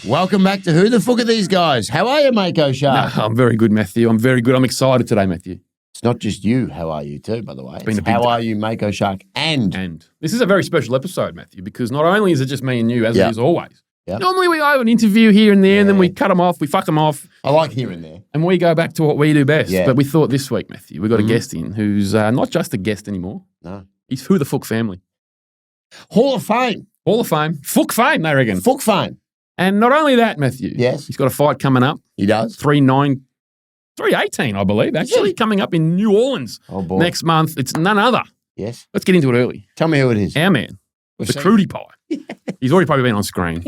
Welcome back to Who the Fuck Are These Guys? How are you, Mako Shark? No, I'm very good, Matthew. I'm very good. I'm excited today, Matthew. It's not just you. How are you too, by the way? It's How are you, Mako Shark? And this is a very special episode, Matthew, because not only is it just me and you, as it is always. Yep. Normally we have an interview here and there, and then we cut them off, we fuck them off. I like here and there. And we go back to what we do best. Yeah. But we thought this week, Matthew, we got a guest in who's not just a guest anymore. No. He's Who the Fuck family. Hall of Fame. Hall of Fame. Fuck fame, they reckon. Fuck Fame. And not only that, Matthew. Yes. He's got a fight coming up. He does. 318, I believe, actually, coming up in New Orleans next month. It's none other. Yes. Let's get into it early. Tell me who it is. Our man, the Crute pie. He's already probably been on screen.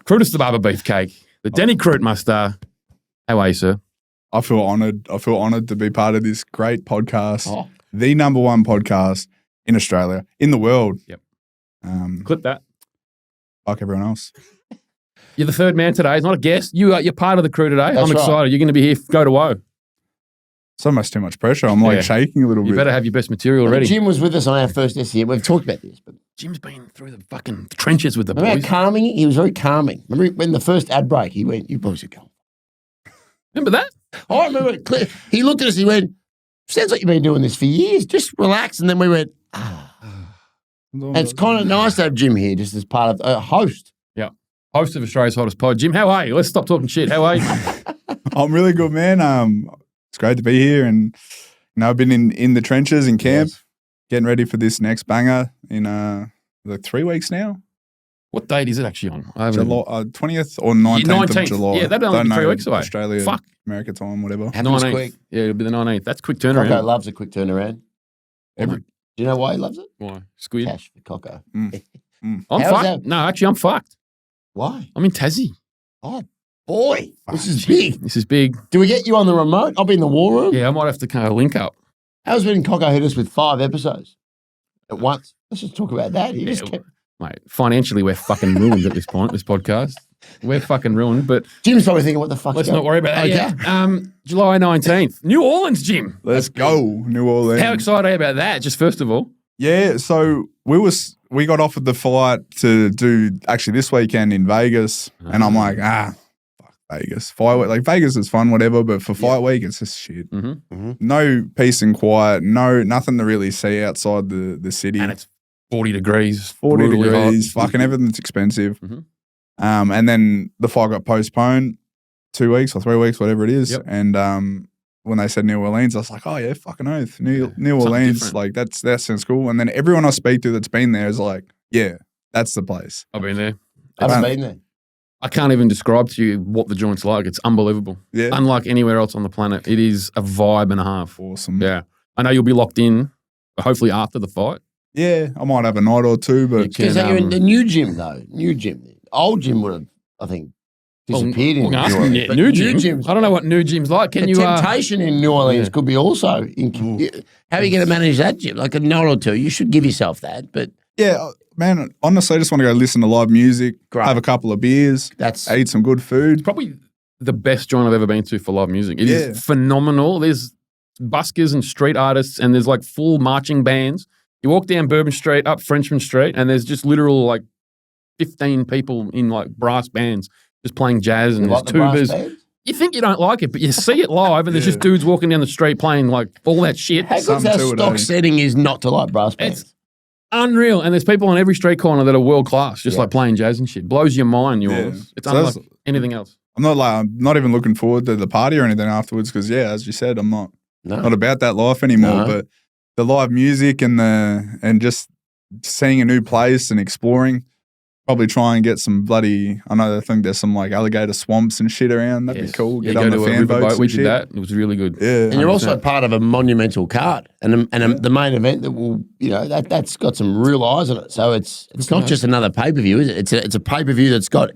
Crute's the barber beefcake. The Denny Crute muster. How are you, sir? I feel honoured. I feel honoured to be part of this great podcast. Oh. The number one podcast in Australia, in the world. Yep. Clip that. Like everyone else. You're the third man today. It's not a guest. You're part of the crew today. That's I'm excited. right. You're going to be here. Go to woe. So much too much pressure. I'm like shaking a little bit. You better have your best material ready. Jim was with us on our first SEM. We've talked about this. But Jim's been through the fucking trenches with the remember boys. how calming? He was very calming. Remember when the first ad break, he went, "You boys are calm." Remember that? I remember it clear. He looked at us. He went, "Sounds like you've been doing this for years. Just relax." And then we went, And it's kind of nice to have Jim here, just as part of a host. Yeah. Host of Australia's Hottest Pod. Jim, how are you? Let's stop talking shit. How are you? I'm really good, man. It's great to be here, and I've been in the trenches in camp, getting ready for this next banger in like 3 weeks now. What date is it actually on? July 20th or 19th of July. Yeah, that'll only be 3 weeks away. Australia, Fuck. America time, whatever. Happens quick. Yeah, it'll be the 19th. That's quick turnaround. Coco loves a quick turnaround. Every, Do you know why he loves it? why? Squid. Cash for Coco. I'm How's fucked. that? No, actually, I'm fucked. Why? I'm in Tassie. Oh, boy. This is big. This is big. Do we get you on the remote? I'll be in the war room. Yeah, I might have to kind of link up. How's when Coco hit us with 5 episodes at once? Let's just talk about that. He just kept... Mate, financially, we're fucking ruined at this point, this podcast. We're fucking ruined, but Jim's probably thinking, what the fuck? let's not worry about that. Okay. Yeah. July 19th. New Orleans, Jim. Let's go, New Orleans. How excited are you about that, just first of all? Yeah, so we got offered the flight to do actually this weekend in Vegas, and I'm like, fuck Vegas. Fight week, like Vegas is fun, whatever, but for fight week, it's just shit. No peace and quiet, nothing to really see outside the city. And it's 40 degrees. 40 degrees, hot. fucking everything's expensive. And then the fight got postponed 2 weeks or 3 weeks, whatever it is. Yep. And when they said New Orleans, I was like, oh yeah, fucking oath. New Orleans, different. like that sounds cool. And then everyone I speak to that's been there is like, yeah, that's the place. I've been there. I've been there. I can't even describe to you what the joint's like. It's unbelievable. Yeah. Unlike anywhere else on the planet. It is a vibe and a half. Awesome. Yeah. I know you'll be locked in, hopefully after the fight. Yeah, I might have a night or two, but Because you're in the new gym, though. New gym. Old gym would have, I think, disappeared in New Orleans. But new gym. I don't know what new gym's like. Can the you? Temptation in New Orleans could be also. How are you going to manage that gym? Like a night or two, you should give yourself that. But yeah, man, honestly, I just want to go listen to live music, have a couple of beers, eat some good food. Probably the best joint I've ever been to for live music. It is phenomenal. There's buskers and street artists, and there's like full marching bands. You walk down Bourbon Street, up Frenchman Street, and there's just literal like 15 people in like brass bands just playing jazz, and there's tubas. You think you don't like it, but you see it live, and there's just dudes walking down the street playing like all that shit. How good's our stock setting is not to like brass bands? It's unreal, and there's people on every street corner that are world class, just like playing jazz and shit. Blows your mind, yours. It's unlike anything else. I'm not even looking forward to the party or anything afterwards because as you said, I'm not about that life anymore. But the live music and just seeing a new place and exploring. Probably try and get some bloody. I think there's some like alligator swamps and shit around. That'd be cool. Yeah, get on the fan boats. We did that. It was really good. Yeah, and you're also part of a monumental card and the main event that will, that's got some real eyes on it. So it's not just another pay per view, is it? It's a pay per view that's got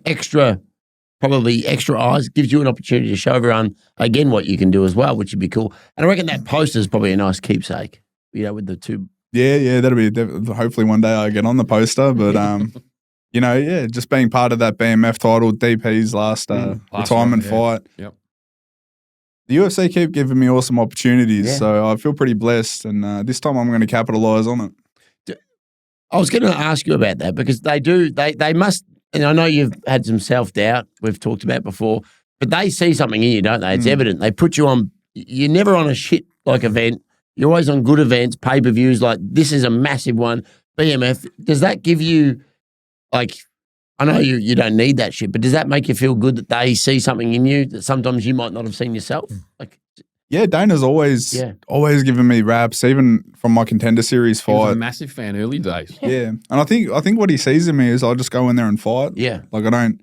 probably extra eyes. Gives you an opportunity to show everyone again what you can do as well, which would be cool. And I reckon that poster is probably a nice keepsake. With the two. Yeah, that'll be hopefully one day I get on the poster, but just being part of that BMF title, DP's last retirement fight. Yep. the UFC keep giving me awesome opportunities, so I feel pretty blessed, and this time I'm going to capitalize on it. I was going to ask you about that because they must, and I know you've had some self-doubt we've talked about before, but they see something in you, don't they? It's evident. They put you on, you're never on a shit like event. You're always on good events, pay-per-views, like this is a massive one. BMF, does that give you, like, I know you don't need that shit, but does that make you feel good that they see something in you that sometimes you might not have seen yourself? Like, yeah, Dana's always given me raps, even from my Contender series fight. He was a massive fan early days. Yeah, and I think what he sees in me is I just go in there and fight. Yeah, like I'm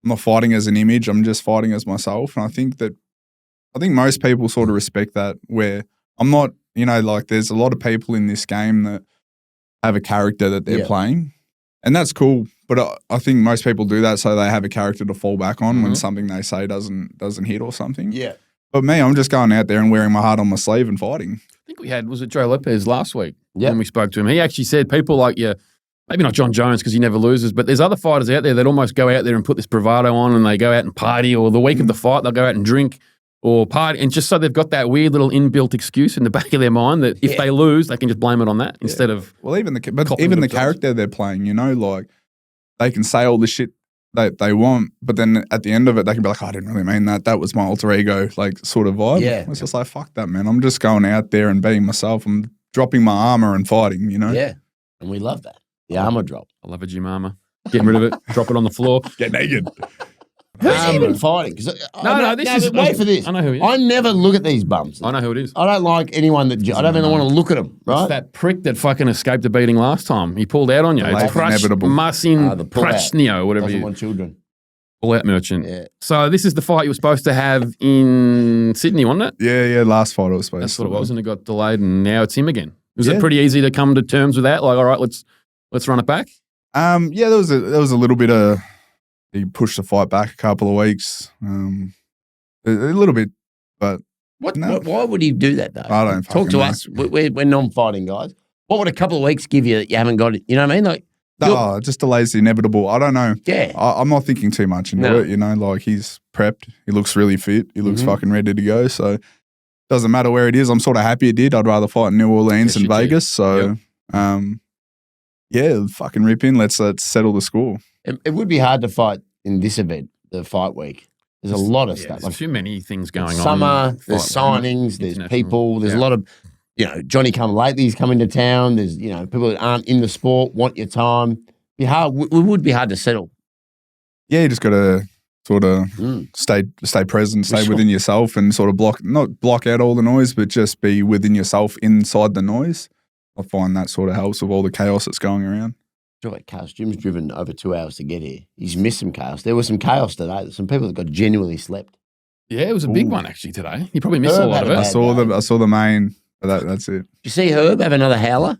not fighting as an image. I'm just fighting as myself, and I think most people sort of respect that. Where I'm not, like there's a lot of people in this game that have a character that they're playing, and that's cool. But I think most people do that so they have a character to fall back on when something they say doesn't hit or something. Yeah. But me, I'm just going out there and wearing my heart on my sleeve and fighting. I think we had, was it Joe Lopez last week when we spoke to him? He actually said people like you, maybe not John Jones because he never loses, but there's other fighters out there that almost go out there and put this bravado on and they go out and party, or the week of the fight they'll go out and drink or party, and just so they've got that weird little inbuilt excuse in the back of their mind that if they lose, they can just blame it on that instead of even the character they're playing, like they can say all the shit they want, but then at the end of it, they can be like, oh, I didn't really mean that. That was my alter ego, like sort of vibe. Yeah. It's just like, fuck that, man. I'm just going out there and being myself. I'm dropping my armor and fighting, Yeah, and we love that. The armor drop. I love a gym armor. Getting rid of it, drop it on the floor. Get naked. Who's even fighting? Wait for this. I know who he is. I never look at these bums. I know who it is. I don't like anyone that. I don't even want to look at them. Right? It's that prick that fucking escaped the beating last time. He pulled out on you. It's inevitable. Marcin Prachnio, whatever. Doesn't want children. Pull-out merchant. Yeah. So this is the fight you were supposed to have in Sydney, wasn't it? Yeah. Last fight I was supposed to. That's what it was, and it got delayed, and now it's him again. Was it pretty easy to come to terms with that? Like, all right, let's run it back. Yeah, there was a little bit of. He pushed the fight back a couple of weeks, a little bit, but why would he do that though? I don't talk to know. us. We're non-fighting guys. What would a couple of weeks give you that you haven't got it? You know what I mean? Like, it just delays the inevitable. I don't know. Yeah, I'm not thinking too much into it. Like he's prepped. He looks really fit. He looks fucking ready to go. So doesn't matter where it is. I'm sort of happy it did. I'd rather fight in New Orleans than Vegas. So, fucking rip in. Let's settle the score. It would be hard to fight in this event, the fight week. There's a lot of stuff. There's too many things going on. Summer, there's signings, there's people, there's a lot of, Johnny come lately's coming to town. There's, people that aren't in the sport, want your time. Be hard. It would be hard to settle. Yeah, you just got to sort of stay present, stay within yourself and sort of not block out all the noise, but just be within yourself inside the noise. I find that sort of helps with all the chaos that's going around. Like chaos. Jim's driven over 2 hours to get here. He's missed some chaos. There was some chaos today. Some people that got genuinely slept. Yeah, it was a big one actually today. You probably missed a lot of it. I saw the main, but that's it. Did you see Herb have another howler?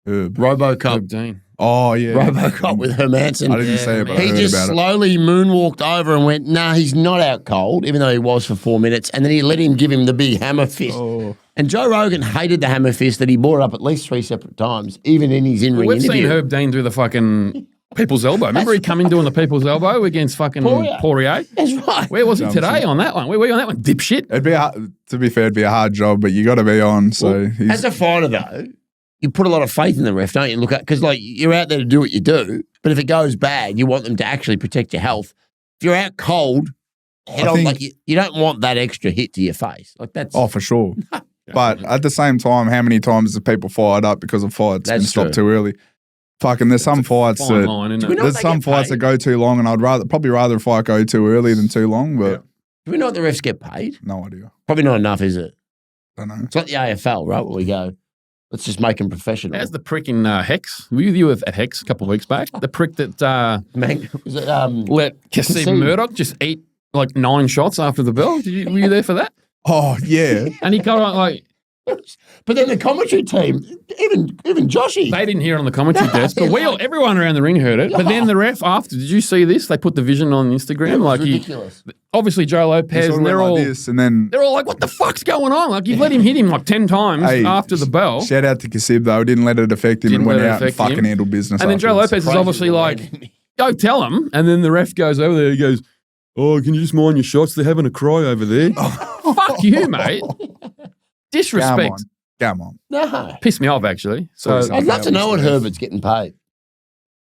Herb. Robocop. Dean. Oh, yeah. Robocop with Hermanson. I didn't say it, but he just slowly moonwalked over and went, nah, he's not out cold, even though he was for 4 minutes. And then he let him give him the big hammer fist. Oh. And Joe Rogan hated the hammer fist that he brought up at least 3 separate times, even in his in-ring interview. We've seen Herb Dean do the fucking people's elbow. Remember he coming doing the people's elbow against fucking Poirier? That's right. Where was he today on that one? Where were you on that one, dipshit? To be fair, it'd be a hard job, but you got to be on. So as a fighter, though, you put a lot of faith in the ref, don't you? Look at because you're out there to do what you do, but if it goes bad, you want them to actually protect your health. If you're out cold, you don't want that extra hit to your face. Like that's for sure. But at the same time, how many times have people fired up because of fights and stopped too early? Fucking, there's some fights that go too long, and I'd probably rather a fight go too early than too long. But do we know what the refs get paid? No idea. Probably not enough, is it? Don't know. It's like the AFL, right? Where we go, let's just make them professional. How's the prick in Hex? Were you at Hex a couple of weeks back? The prick that was it, let Kasim Murdoch just eat like 9 shots after the bell. Were you there for that? Oh, yeah. And he got like... But then the commentary team, even Joshy. They didn't hear it on the commentary desk, but everyone around the ring heard it. But then the ref after, did you see this? They put the vision on Instagram. Like ridiculous. Obviously Joe Lopez, and they're all they're all like, what the fuck's going on? Like you've let him hit him like 10 times after the bell. Shout out to Kasib though, didn't let it affect him and went out and fucking handled business. And then Joe Lopez is obviously like, go tell him. And then the ref goes over there, he goes, oh, can you just mind your shots? They're having a cry over there. Fuck you, mate. Disrespect. Come on. No. Pissed me off, actually. So I'd love to know what Herbert's getting paid.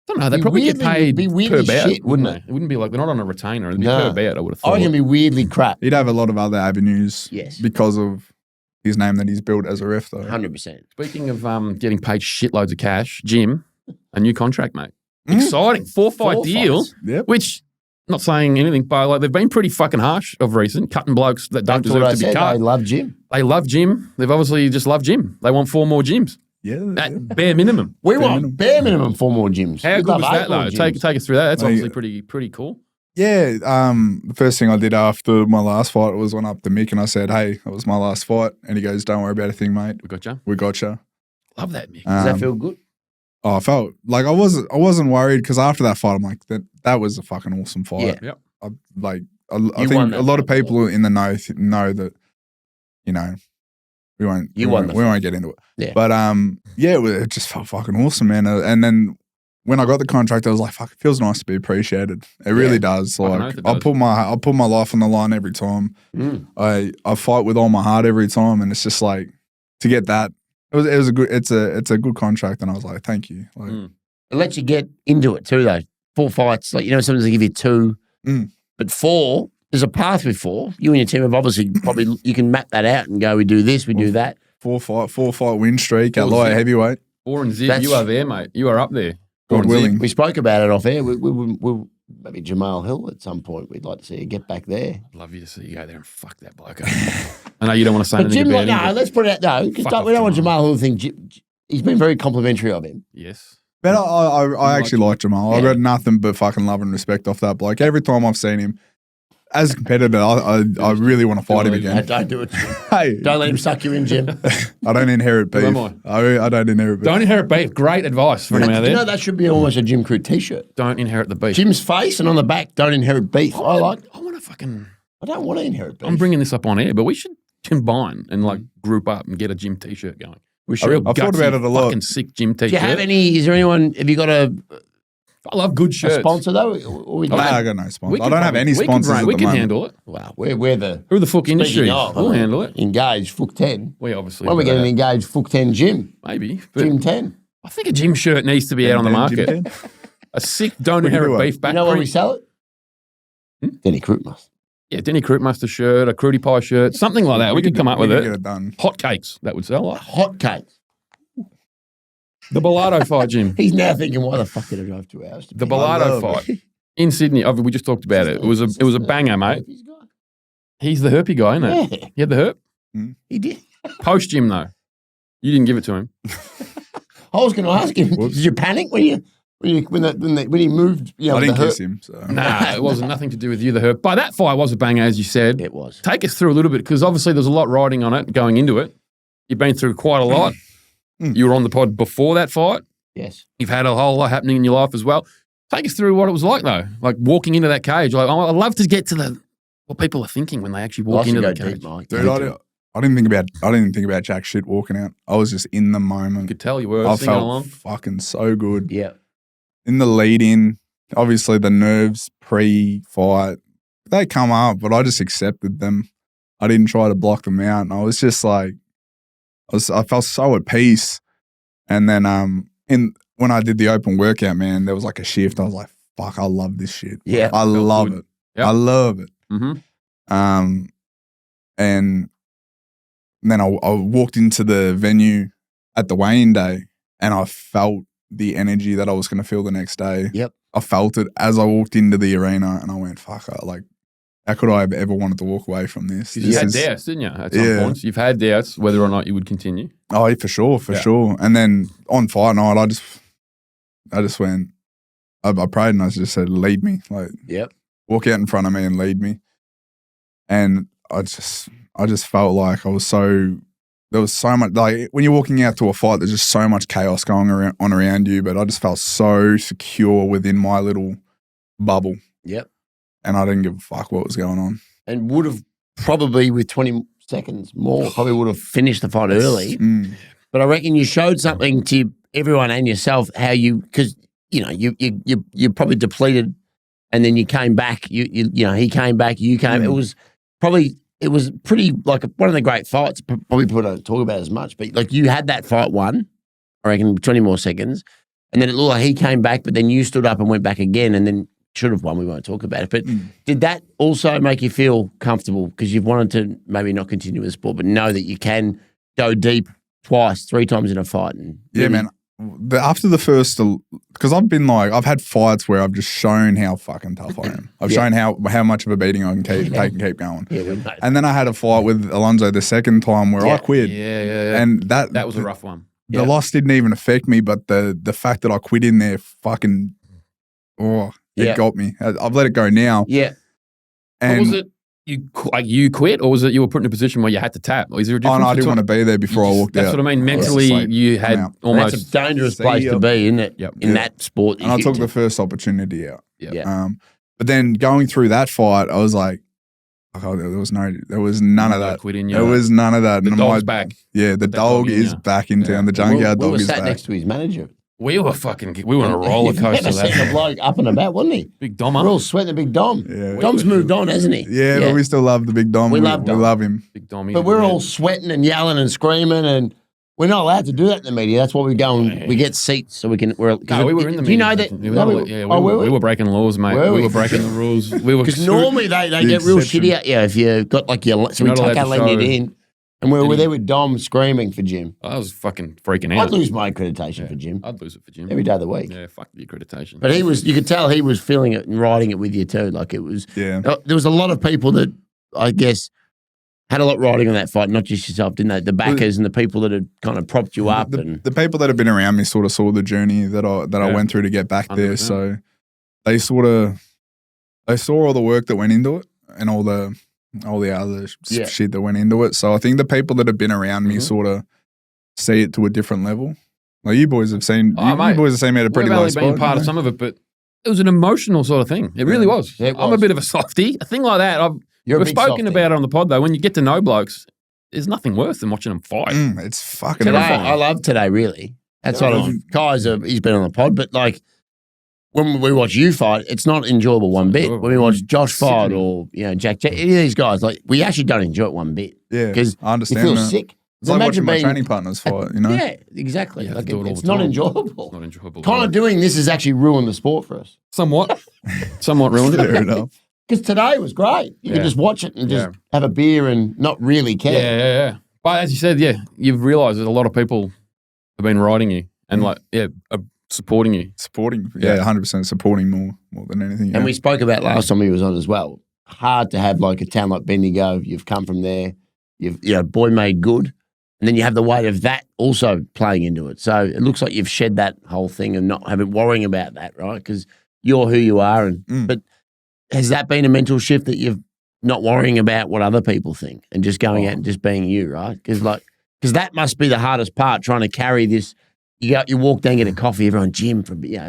I don't know. They probably get paid be per weirdly bout, shit, wouldn't it? It wouldn't be like they're not on a retainer. It'd be per bout, I would have thought. I reckon it'd be weirdly crap. He'd have a lot of other avenues because of his name that he's built as a ref, though. 100%. Speaking of getting paid shitloads of cash, Jim, a new contract, mate. Exciting. 4-fight deal, which, not saying anything, but like they've been pretty fucking harsh of recent, cutting blokes that don't deserve to be cut. They love Jim. They love Jim. They've obviously just loved Jim. They want 4 more Gyms. At bare minimum. We want bare minimum 4 more gyms. How good was that, though? Take us through that. That's obviously pretty cool. Yeah. The first thing I did after my last fight was went up to Mick and I said, hey, that was my last fight. And he goes, don't worry about a thing, mate. We got you. Love that, Mick. Does that feel good? Oh, I felt like I wasn't worried because after that fight, I'm like, that was a fucking awesome fight. Yeah. I think a lot of people in the know that, you know, we won't get into it. Yeah. But it just felt fucking awesome, man. And then when I got the contract, I was like, fuck, it feels nice to be appreciated. It really does. Like I put my life on the line every time. I fight with all my heart every time, and it's just like to get that. It's a good contract, and I was like, thank you. Like, it lets you get into it too, though. 4 fights, like sometimes they give you 2, but 4. There's a path with 4. You and your team have obviously you can map that out and go, we do this, we do that. 4 fight win streak at light heavyweight. 4 and zip. You are there, mate. You are up there. God willing. We spoke about it off air. We maybe Jamal Hill at some point. We'd like to see you get back there. I'd love you to see you go there and fuck that bloke up. I know you don't want to say anything about him. No, let's put it out. No, because we don't want Jamal Hill to think he's been very complimentary of him. Yes. But I actually like Jamal. I've got nothing but fucking love and respect off that bloke. Every time I've seen him, as a competitor, I really want to fight him again. Don't do it. Hey, don't let him suck you in, Jim. I don't inherit beef. I don't inherit beef. Don't inherit beef. Great advice for anyone out there. You know, that should be almost a Jim Crute t-shirt. Don't inherit the beef. Jim's face and on the back, don't inherit beef. I don't want to inherit beef. I'm bringing this up on air, but we should combine and like group up and get a Gym t-shirt going. We should. I've thought about it a lot. Fucking sick Gym t-shirt. Do you have any? Is there anyone? Have you got I love good shirts. A sponsor though? I got no sponsor. I don't have any sponsors. We can handle it. Wow, we're the who the fuck industry? We'll handle it. Engage Fook 10. We obviously. When we get an Engage Fook 10 gym, maybe Gym 10. I think a gym shirt needs to be out on the market. A sick don't inherit beef back. You know where we sell it? Denny Crute must. Yeah, Denny Crute must a shirt, a Crudey Pie shirt, something like that. We could come up with it. Get it done. Hot cakes that would sell. Hot cakes. The Bilardo fight, Jim. He's now thinking, why the fuck did I drive 2 hours? The Bilardo fight in Sydney. We just talked about it. It was a banger, mate. He's the herpy guy, isn't it? Yeah. He had the herp. He did. Post gym though, you didn't give it to him. I was going to ask him. Did you panic when he moved? I didn't kiss him. So. Nah, it wasn't nothing to do with you, the herp. But that fight was a banger, as you said. It was. Take us through a little bit because obviously there's a lot riding on it going into it. You've been through quite a lot. You were on the pod before that fight. Yes. You've had a whole lot happening in your life as well. Take us through what it was like, though. Like walking into that cage. Like, I'd love to get to what people are thinking when they actually walk into the cage. Dude, I didn't think about jack shit walking out. I was just in the moment. You could tell you were. I felt fucking so good. Yeah. In the lead in, obviously the nerves pre-fight, they come up, but I just accepted them. I didn't try to block them out. And I was just like, I felt so at peace. And then when I did the open workout, man, there was like a shift. I was like, fuck, I love this shit. Yeah. I love it. Yep. I love it. Mm-hmm. And then I walked into the venue at the weigh-in day and I felt the energy that I was going to feel the next day. Yep. I felt it as I walked into the arena and I went, fuck, how could I have ever wanted to walk away from this? You had doubts, didn't you, at some points? You've had doubts whether or not you would continue. Oh, for sure. And then on fight night, I just went, I prayed and I just said, lead me. Like, walk out in front of me and lead me. And I just felt like there was so much, like when you're walking out to a fight, there's just so much chaos going on around you, but I just felt so secure within my little bubble. Yep. And I didn't give a fuck what was going on. And would have probably with 20 seconds more, probably would have finished the fight early. But I reckon you showed something to everyone and yourself how because you probably depleted, and then you came back. He came back. You came. It was probably it was pretty like one of the great fights. Probably people don't talk about it as much, but like you had that fight won, I reckon 20 more seconds, and then it looked like he came back, but then you stood up and went back again, and then should have won. We won't talk about it, but did that also make you feel comfortable because you've wanted to maybe not continue with the sport, but know that you can go deep twice, 3 times in a fight? And yeah, man. After the first, because I've had fights where I've just shown how fucking tough I am. I've shown how much of a beating I can take and keep going. And then I had a fight with Alonso the second time where I quit. Yeah. And that was a rough one. The loss didn't even affect me, but the fact that I quit in there fucking, it got me. I've let it go now. Yeah. And what was it? You quit, or was it you were put in a position where you had to tap? Or is there a difference? I didn't want to be there before I walked out. That's what I mean. Mentally, you had almost. That's a dangerous place to be, isn't it? In that sport. And I took the first opportunity out. Yeah. But then going through that fight, I was like, oh, there was none of that. There was none of that. The dog's back. Yeah, the dog is back in town. The junkyard dog is back. We were sat next to his manager. We were on a roller coaster. The bloke up and about, wasn't he? Big Dom. We're all sweating the big Dom. Yeah. Dom's moved on, hasn't he? Yeah, but we still love the big Dom. We love Dom. We love him. Big Dom. But we're all sweating and yelling and screaming, and we're not allowed to do that in the media. That's why we go and we get seats so we can. We were in the media. Do you know that? We were breaking laws, mate. We were breaking the rules. Because normally they get real shitty at you if you got like your. So we take our letting it in. And we were there with Dom screaming for Jim. I was fucking freaking out. I'd lose my accreditation for Jim. I'd lose it for Jim. Every day of the week. Yeah, fuck the accreditation. But you could tell he was feeling it and riding it with you too. Like it was, there was a lot of people that I guess had a lot riding on that fight, not just yourself, didn't they? The backers and the people that had kind of propped you up. The people that have been around me sort of saw the journey that I went through to get back 100%. There. So they saw all the work that went into it and all the other shit that went into it. So I think the people that have been around me sort of see it to a different level. Like you boys have seen, you boys have seen me at a pretty low spot. We've only been part of some of it, but it was an emotional sort of thing. It really was. Yeah, I'm a bit of a softie. A thing like that, we've spoken about it on the pod though. When you get to know blokes, there's nothing worse than watching them fight. It's fucking I love Today, really. That's sort of, guys, he's been on the pod, but like, when we watch you fight, it's not enjoyable one bit. When we watch Josh fight or Jack, any of these guys, like we actually don't enjoy it one bit. Yeah, because I understand. You feel sick. It's like watching my training partners fight. Yeah, exactly. Like it's not enjoyable. Not enjoyable. Kind of doing this has actually ruined the sport for us. Somewhat ruined it. Fair enough. Because today was great. You could just watch it and just have a beer and not really care. Yeah. But as you said, you've realised that a lot of people have been riding you and supporting you. 100% supporting more than anything. And we spoke about last time he was on as well. Hard to have like a town like Bendigo. You've come from there. You've boy made good. And then you have the weight of that also playing into it. So it looks like you've shed that whole thing and not worrying about that, right? Because you're who you are. But has that been a mental shift that you've not worrying about what other people think and just going out and just being you, right? Because that must be the hardest part, trying to carry this. You walk down, get a coffee, everyone, Jim,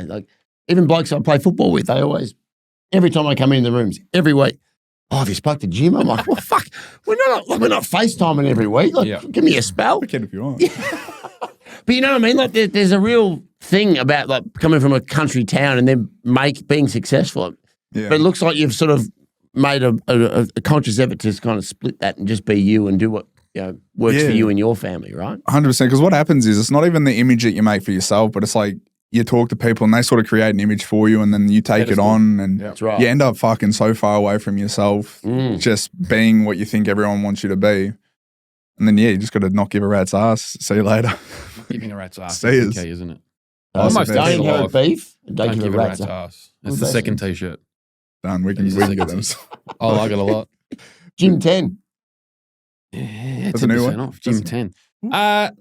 like even blokes I play football with, they always, every time I come in the rooms, every week, have you spoke to Jim? I'm like, well, fuck, we're not FaceTiming every week. Like, give me a spell. I can if you want. But you know what I mean? Like, there's a real thing about like coming from a country town and then being successful. Yeah. But it looks like you've sort of made a conscious effort to kind of split that and just be you and do what works for you and your family, right? 100%. Because what happens is it's not even the image that you make for yourself, but it's like you talk to people and they sort of create an image for you and then you take it on and you end up fucking so far away from yourself, just being what you think everyone wants you to be. And then, you just got to not give a rat's ass. See you later. Not giving a rat's ass. See you. Okay, isn't it? Almost don't inherit beef and don't give a rat's ass. That's the second T-shirt. Done. We can get those. I like it a lot. Gym 10. Yeah, 10% off. Gym 10.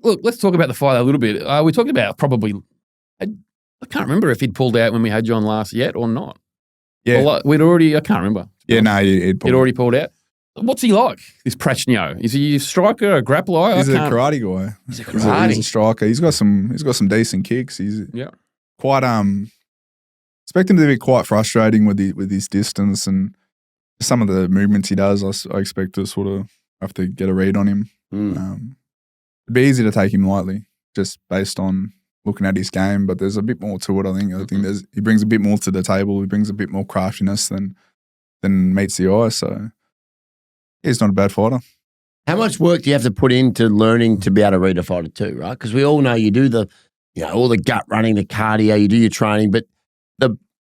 Look, let's talk about the fight a little bit. We talked about probably, I can't remember if he'd pulled out when we had you on last yet or not. Yeah. Well, I can't remember. Yeah, no, he'd already pulled out. What's he like, this Prachnio? Is he a striker, a grappler? He's a karate guy. He's a karate. He's a striker. He's got some decent kicks. He's quite expect him to be quite frustrating with his distance and some of the movements he does. I expect to sort of have to get a read on him. It'd be easy to take him lightly just based on looking at his game, but there's a bit more to it. I think he brings a bit more to the table. He brings a bit more craftiness than meets the eye. So He's not a bad fighter. How much work do you have to put into learning to be able to read a fighter too, right? Because we all know you do all the gut running, the cardio, you do your training, but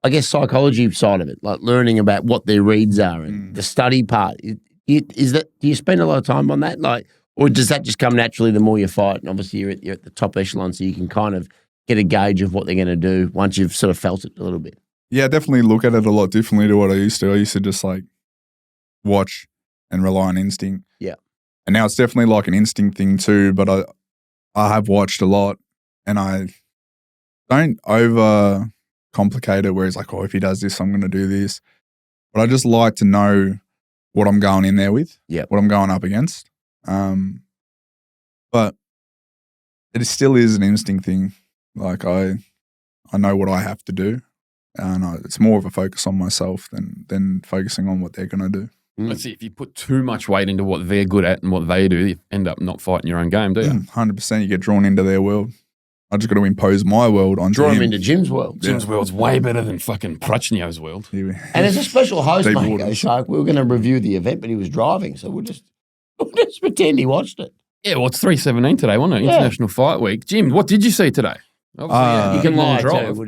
I guess psychology side of it, like learning about what their reads are and the study part, do you spend a lot of time on that? Like, or does that just come naturally the more you fight? And obviously you're at the top echelon, so you can kind of get a gauge of what they're going to do once you've sort of felt it a little bit. Yeah, I definitely look at it a lot differently to what I used to. I used to just like watch and rely on instinct. Yeah. And now it's definitely like an instinct thing too, but I have watched a lot and I don't over complicate it where it's like, oh, if he does this, I'm going to do this. But I just like to know what I'm going in there with, what I'm going up against. But it still is an instinct thing. Like I know what I have to do. And it's more of a focus on myself than focusing on what they're going to do. Let's see, if you put too much weight into what they're good at and what they do, you end up not fighting your own game, do you? 100%. You get drawn into their world. I just got to impose my world on Draw him into Jim's world. Jim's world's way better than fucking Prachnio's world. And as a special host, mate, Shark, we were going to review the event, but he was driving, so we'll just pretend he watched it. Yeah, well, it's 3:17 today, wasn't it? International Fight Week. Jim, what did you see today? Obviously, you can lie drive.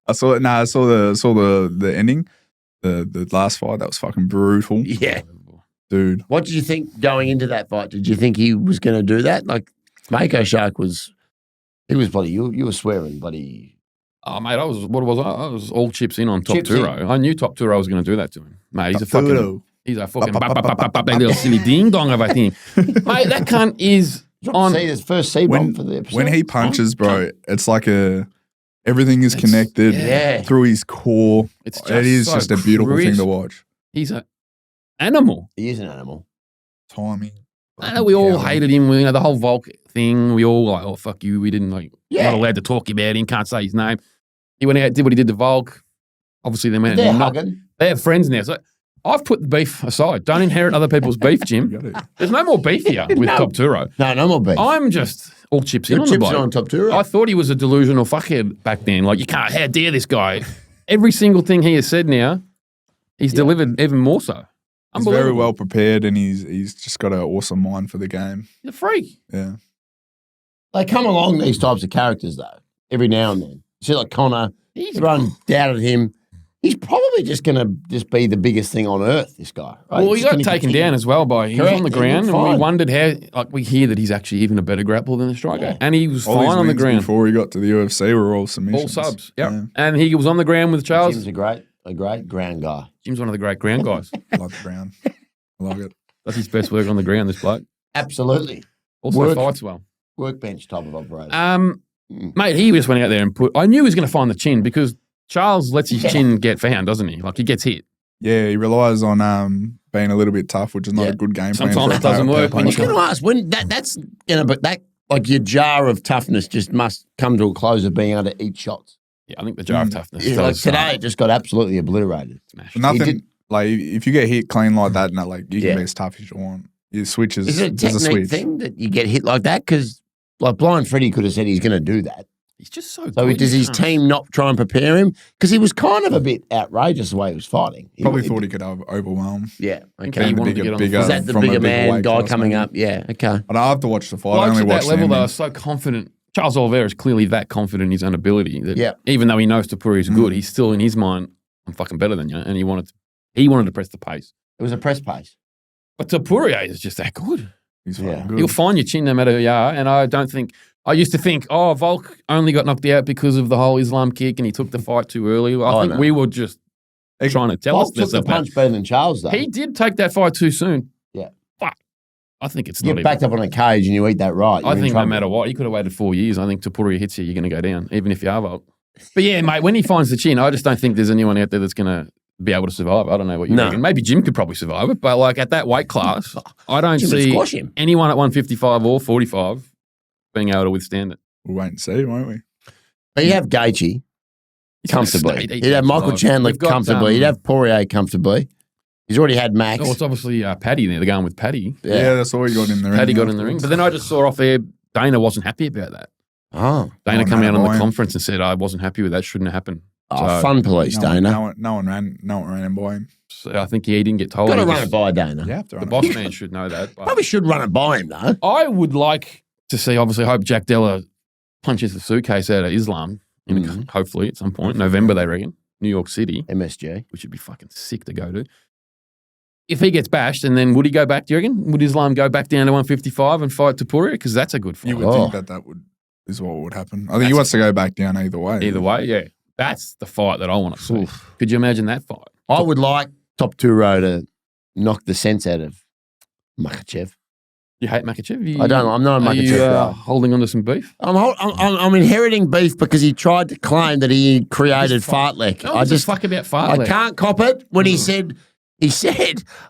I saw it. I saw the ending, the last fight. That was fucking brutal. Yeah, dude. What did you think going into that fight? Did you think he was going to do that? Like, Mako Shark was. He was bloody. You were swearing, bloody. Oh, mate, I was all chips in on Top Turo. I knew Top Turo was going to do that to him, mate. He's a fucking little silly ding dong of a thing, mate. That cunt is on his first C-bomb for the episode. When he punches, bro, it's like everything is connected through his core. It is just a beautiful thing to watch. He's an animal. He is an animal. Timing. I know we all hated him. You know, the whole Volk thing. We all like, oh, fuck you. We didn't not allowed to talk about him. Can't say his name. He went out, did what he did to Volk. Obviously, they went and they have friends now. So I've put the beef aside. Don't inherit other people's beef, Jim. There's no more beef here with Top Turo. No more beef. I'm just all chips in on the bloke. On Top Turo. I thought he was a delusional fuckhead back then. Like, you can't, how dare this guy? Every single thing he has said now, he's delivered even more so. He's very well prepared and he's just got an awesome mind for the game. He's a freak. Yeah. They come along, these types of characters, though, every now and then. You see, like Connor, everyone doubted him. He's probably just going to be the biggest thing on earth, this guy. Right? Well, he got taken down as well by, he was on the ground and we wondered how, like we hear that he's actually even a better grappler than the striker. Yeah. And he was fine on the ground. Before he got to the UFC were all submissions. All subs, yeah. And he was on the ground with Charles. Jim's a great ground guy. Jim's one of the great ground guys. I like the ground. I like it. That's his best work on the ground, this bloke. Absolutely. Also fights well. Workbench type of operator. Mate, he just went out there and I knew he was going to find the chin because Charles lets his chin get found, doesn't he? Like, he gets hit. Yeah, he relies on being a little bit tough, which is not a good game plan. Sometimes it doesn't work. I was going to ask, that's like your jar of toughness just must come to a close of being able to eat shots. Yeah, I think the jar of toughness. Yeah, like today, it just got absolutely obliterated. Nothing, like, if you get hit clean like that, you can be as tough as you want. Your switches. Is it a technique thing that you get hit like that? Because, like, Blind Freddie could have said he's going to do that. He's just so good. So does his team not try and prepare him? Because he was kind of a bit outrageous the way he was fighting. Probably thought he could overwhelm. Yeah. Okay. He wanted to get on Is that the bigger man guy coming up? Yeah. Okay. But I have to watch the fight. I only at watched that level, though, are so confident. Charles Oliveira is clearly that confident in his own ability that even though he knows Topuria is good, he's still in his mind, I'm fucking better than you. And he wanted to press the pace. It was a press pace. But Topuria is just that good. He's good. He'll find your chin no matter who you are. And I used to think, Volk only got knocked out because of the whole Islam kick and he took the fight too early. I think we were just trying to tell us this. Volk took the punch better than Charles, though. He did take that fight too soon. Yeah. But I think it's you not get backed up on a cage and you eat that right. I think no matter what, he could have waited 4 years. I think Topuria hits you, you're going to go down, even if you are Volk. But yeah, mate, when he finds the chin, I just don't think there's anyone out there that's going to be able to survive. I don't know what you reckon. Maybe Jim could probably survive it, but like at that weight class, I don't see anyone at 155 or 45 being able to withstand it. We'll wait and see, won't we? But you have Gaethje comfortably. You'd have Michael Chandler comfortably. You'd have Poirier comfortably. He's already had Max. Oh, it's obviously Paddy there. They're going with Paddy. Yeah, that's all he got in the ring. Paddy got in the ring. But then I just saw off air, Dana wasn't happy about that. Oh. Dana came out on the conference and said, I wasn't happy with that. Shouldn't have happened. Oh, fun police, Dana. No one ran him by him. So I think he didn't get told. Got to run it by Dana. Yeah, the boss man should know that. But probably should run it by him, though. I would like to see, obviously, hope Jack Della punches the suitcase out of Islam, hopefully at some point. November, they reckon. New York City. MSG. Which would be fucking sick to go to. If he gets bashed, and then would he go back, do you reckon? Would Islam go back down to 155 and fight Topuria? Because that's a good fight. You would think that is what would happen. I think he wants to go back down either way. Either way, yeah. That's the fight that I want to see. Could you imagine that fight? I would like Top Two Row to knock the sense out of Makhachev. You hate Makhachev? I don't. I'm not a Makhachev guy. Holding on to some beef? I'm inheriting beef because he tried to claim that he created Fartlek. I just fuck about Fartlek. I can't cop it when he said,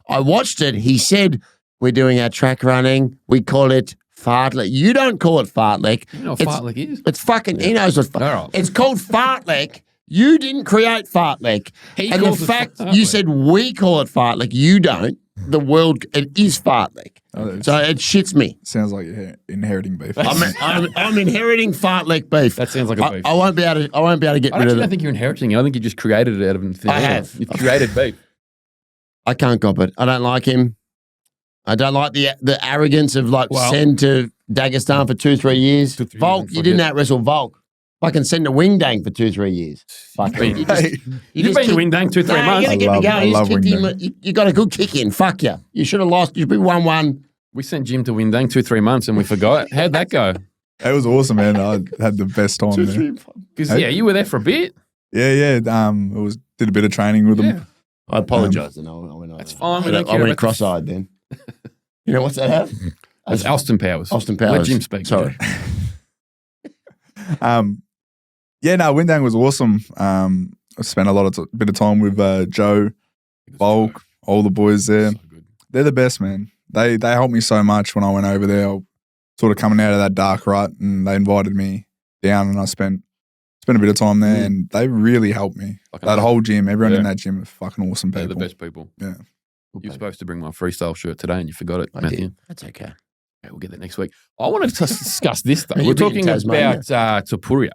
I watched it. He said, we're doing our track running. We call it Fartlek. You don't call it Fartlek. You know what Fartlek is? It's fucking, he knows what Fartlek. It's called Fartlek. You didn't create Fartlek. And the fact you said we call it Fartlek, you don't. The world, it is Fartlek. So it shits me. Sounds like you're inheriting beef. I'm inheriting Fartlek beef. That sounds like a beef. I won't be able to get rid of it. I don't think you're inheriting it. I think you just created it out of thin air. I have. You've created beef. I can't cop it. I don't like him. I don't like the arrogance of send to Dagestan for 2-3 years. Volk, you didn't out-wrestle Volk. Fucking send to Wing Dang for 2-3 years. You've been to Wing Dang 2-3 months. You get me going. You got a good kick in. Fuck you. You should have lost. You should be 1-1. We sent Jim to Wing Dang 2-3 months and we forgot. How'd that go? It was awesome, man. I had the best time there. Because you were there for a bit. Yeah. Did a bit of training with them. I apologise. That's fine. I went cross-eyed then. You know what's that have? It's Austin Powers. Let Jim speak. Sorry. Wing Dang was awesome. I spent a bit of time with Joe, Volk, all the boys there. So they're the best, man. They helped me so much when I went over there. I was sort of coming out of that dark rut, and they invited me down, and I spent a bit of time there, and they really helped me. That whole gym, everyone in that gym was fucking awesome people. They're the best people. Yeah. You were supposed to bring my freestyle shirt today, and you forgot it, I Matthew. did. That's okay. Okay, we'll get that next week. I wanted to discuss this, though. We're talking about Topuria.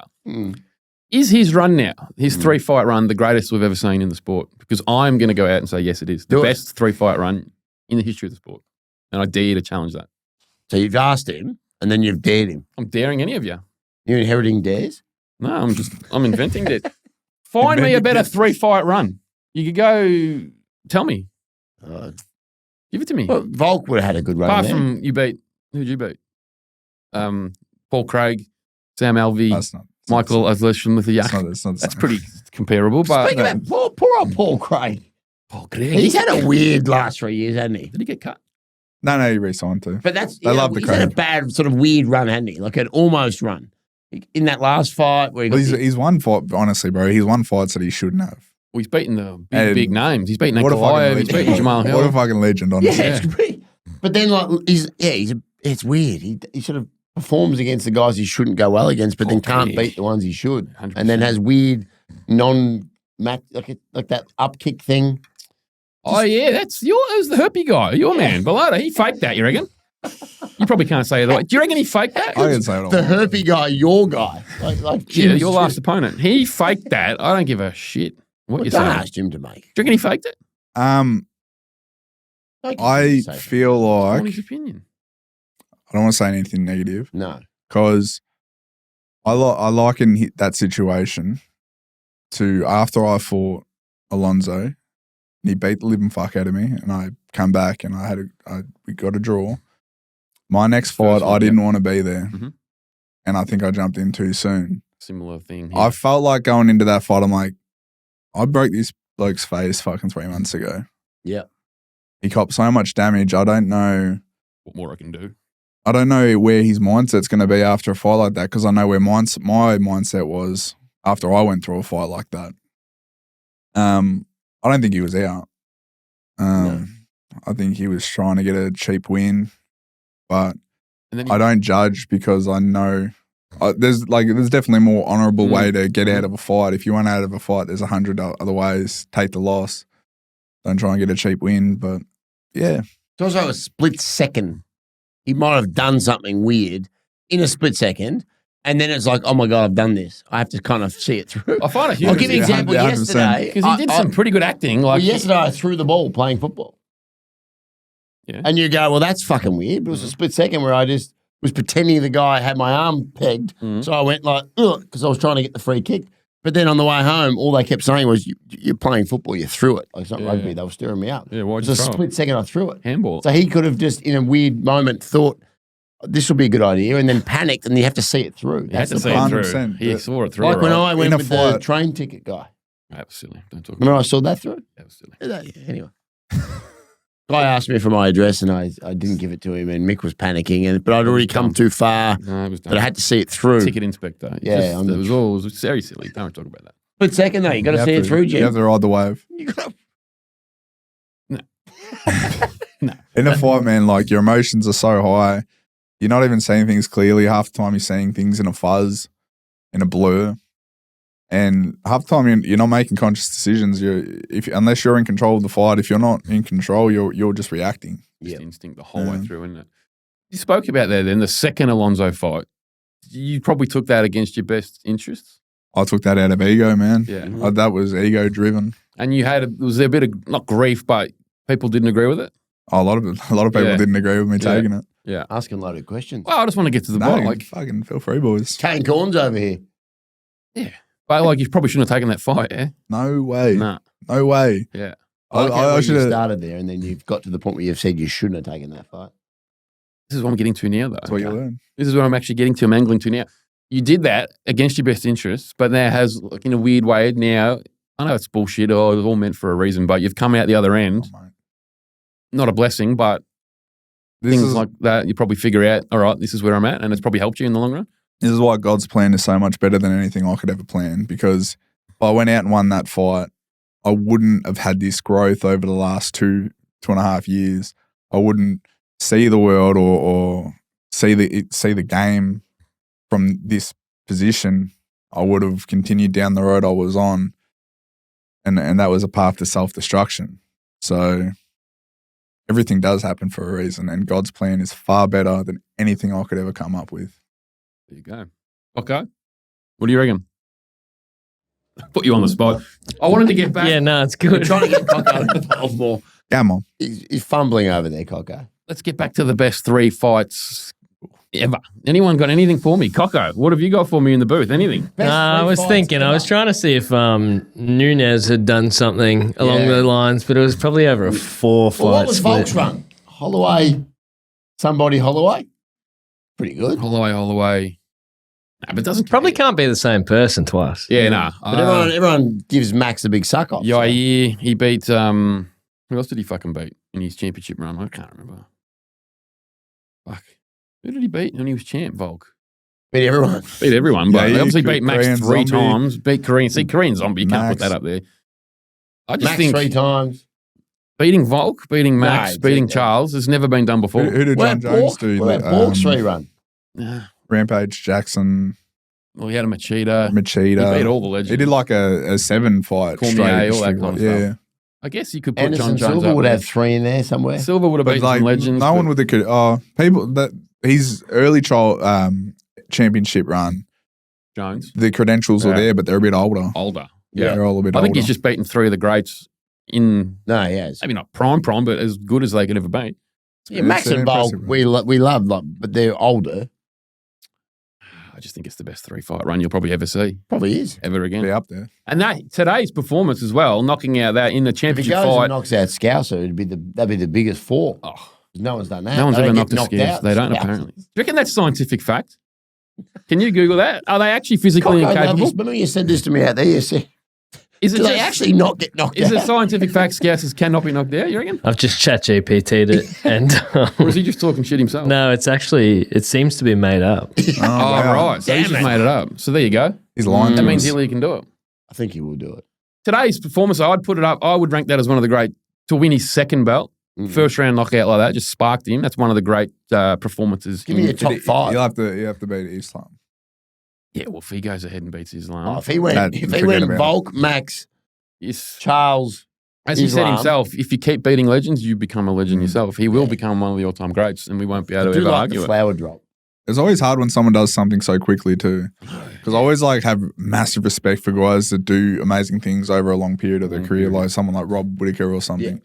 Is his run now, his 3-fight run, the greatest we've ever seen in the sport? Because I'm going to go out and say, yes, it is. The best 3-fight run in the history of the sport. And I dare you to challenge that. So you've asked him, and then you've dared him. I'm daring any of you. You're inheriting dares? No, I'm inventing it. Find me a better 3-fight run. You could go, tell me. Give it to me. Well, Volk would have had a good run. Apart from who'd you beat? Paul Craig, Sam Alvey, Michael Azlesham with the Yak. That's pretty comparable. But speaking about poor old Paul Craig. Paul Craig. He's had a weird last 3 years, hasn't he? Did he get cut? No, he re-signed too. But they love the Craig. He's had a bad sort of weird run, hasn't he? Like an almost run. In that last fight where he's won fight, honestly, bro. He's won fights that he shouldn't have. Well, he's beaten the big names. He's beaten Nikolaev. He's beaten Jamal Hill. What a fucking legend, honestly. Yeah, it's great. But then, it's weird. He sort of performs against the guys he shouldn't go well against, but then can't beat the ones he should. 100%. And then has weird non-match, like that up kick thing. That's the herpy guy. Your man, Bellotta. He faked that, you reckon? You probably can't say it otherwise. Do you reckon he faked that? I can say it. The herpy guy, your guy. Like Jim's your last opponent. He faked that. I don't give a shit what you say. Don't ask Jim to make. Do you reckon he faked it? I feel like... What's his opinion? I don't want to say anything negative. No. Because I liken that situation to after I fought Alonzo, and he beat the living fuck out of me, and I come back and we got a draw. My next fight, I didn't want to be there, and I think I jumped in too soon. Similar thing. I felt like going into that fight, I'm like, I broke this bloke's face fucking 3 months ago. Yeah. He copped so much damage. I don't know what more I can do. I don't know where his mindset's going to be after a fight like that, because I know where my mindset was after I went through a fight like that. I don't think he was out. No. I think he was trying to get a cheap win, but I don't judge because I know there's definitely a more honourable way to get out of a fight. If you want out of a fight, there's 100 other ways. Take the loss. Don't try and get a cheap win, but yeah. It's also a split second. He might have done something weird in a split second, And then it's like, oh my God, I've done this. I have to kind of see it through. I find it huge. I'll give you an example 100%. yesterday. Because he did some pretty good acting. Like yesterday I threw the ball playing football. Yeah. And you go, well, that's fucking weird. But it was a split second where I just was pretending the guy had my arm pegged. So I went like, ugh, because I was trying to get the free kick. But then on the way home, all they kept saying was, you're playing football, you threw it. Like, it's not rugby. They were stirring me up. Yeah, It why'd was you a throw split second I threw it. handball? So he could have just, in a weird moment, thought, this will be a good idea, and then panicked, and you have to see it through. You had That's to the see it problem. through. 100%. He saw it through. Like when right? I went In a with the fight. train ticket guy. That was silly. Don't talk Remember about I saw that through? that. Was silly. Anyway. Guy asked me for my address, and I didn't give it to him, and Mick was panicking, but I'd already come too far, No, it was done. but I had to see it through. Ticket inspector. Yeah, It was very silly. Don't talk about that. Split second, though. You got to see it through, You have Jim. to ride the wave. You gotta- In a fight, man, like your emotions are so high. You're not even seeing things clearly. Half the time you're seeing things in a fuzz, in a blur. And half the time you're not making conscious decisions. Unless you're in control of the fight, if you're not in control, you're just reacting. Just instinct the whole way through, isn't it? You spoke about that then, the second Alonso fight. You probably took that against your best interests. I took that out of ego, man. Yeah. That was ego driven. And was there a bit of, not grief, but people didn't agree with it? A lot of people didn't agree with me taking it. Yeah. Asking loaded questions. Well, I just want to get to the No, bottom. Like, fucking feel free, boys. Kane Corns over here. but like, you probably shouldn't have taken that fight, yeah? No way. Nah. No way. Yeah. I should you have. started there, and then you've got to the point where you've said you shouldn't have taken that fight. This is what I'm getting to now, though. That's what you learn. This is what I'm actually getting to. I'm angling to now. You did that against your best interests, but now has, like, in a weird way, now, I know it's bullshit or it's all meant for a reason, but you've come out the other end. Oh, mate. Not a blessing, but This things is like that, you probably figure out, all right, this is where I'm at, and it's probably helped you in the long run. This is why God's plan is so much better than anything I could ever plan, because if I went out and won that fight, I wouldn't have had this growth over the last 2.5 years. I wouldn't see the world or see the game from this position. I would have continued down the road I was on, and that was a path to self-destruction. So everything does happen for a reason, and God's plan is far better than anything I could ever come up with. There you go. Okay. What do you reckon? Put you on the spot. I wanted to get back. Yeah, no, it's We're good. trying to get Coco involved more. Come on. He's fumbling over there, Coco. Let's get back to the best 3 fights ever. Anyone got anything for me? Coco, what have you got for me in the booth? Anything? I was thinking, I was trying to see if Nunes had done something along the lines, but it was probably over a 4-fight Well, what was split. Volk's run? Holloway, somebody Holloway? Pretty good. Holloway. Nah, but it doesn't Probably can't be the same person twice. Yeah, nah. But everyone gives Max a big suck off. so. Yair, he beat, who else did he fucking beat in his championship run? I can't remember. Fuck. Who did he beat when he was champ, Volk? Beat everyone. Beat everyone, but Yeah, he obviously Korean beat Max 3 Zombie. times. Beat Korean. See, Korean Zombie, you can't put Max. that up there. I just Max think 3 times. beating Volk, beating Max, No, beating yeah. Charles has never been done before. Who did John Jones do? What about Pork's 3 run? Nah. Rampage Jackson, Well, he had a Machida. Machida. He beat all the legends. He did like a 7 fight Cormier, straight. all that kind of yeah. stuff. I guess you could put Anderson John Jones Silver up would there. have 3 in there somewhere. Silver would have But beaten like some legends. no one with the people that his early trial championship run, Jones. the credentials are Yeah. there, but they're a bit older. Older. Yeah, they're all a bit I older. think he's just beaten 3 of the greats in No, he has. maybe not prime, but as good as they could ever be. Yeah, Max and Volk, impressive. we love, like, but they're older. I just think it's the best 3-fight run you'll probably ever see, Probably is. ever again. Be up there. And that today's performance as well, knocking out that in the If he championship goes fight. and knocks out Scouser, that'd be the biggest 4. Oh, No one's done that. no one's They ever don't knocked get a knocked Scouse. out. They don't Scousers. apparently. Do you reckon that's scientific fact? Can you Google that? Are they actually physically Coco, incapable? remember you said this to me out there? You said, Is it do they just- actually not get knocked Is out? it scientific fact Scousers cannot be knocked out, you reckon? I've just chat GPT'd it, and Or is he just talking shit himself? no, it seems to be made up. Oh, wow. right. So he's Damn just it. made it up. So there you go. He's lying That to means us. Ilia can do it. I think he will do it. Today's performance, I'd put it up. I would rank that as one of the great, to win his second belt. Mm. First round knockout like that just sparked him. That's one of the great performances. Give me a in- top 5. You have to beat Islam. Yeah, well, if he goes ahead and beats Islam. Oh, if he went Forget about it. Volk, Max, Yes. Charles, As he said Islam. himself, if you keep beating legends, you become a legend yourself. He will become one of the all-time greats, and we won't be able I to do ever like argue the it. flower drop. It's always hard when someone does something so quickly too. Because I always like have massive respect for guys that do amazing things over a long period of their career, like someone like Rob Whittaker or something.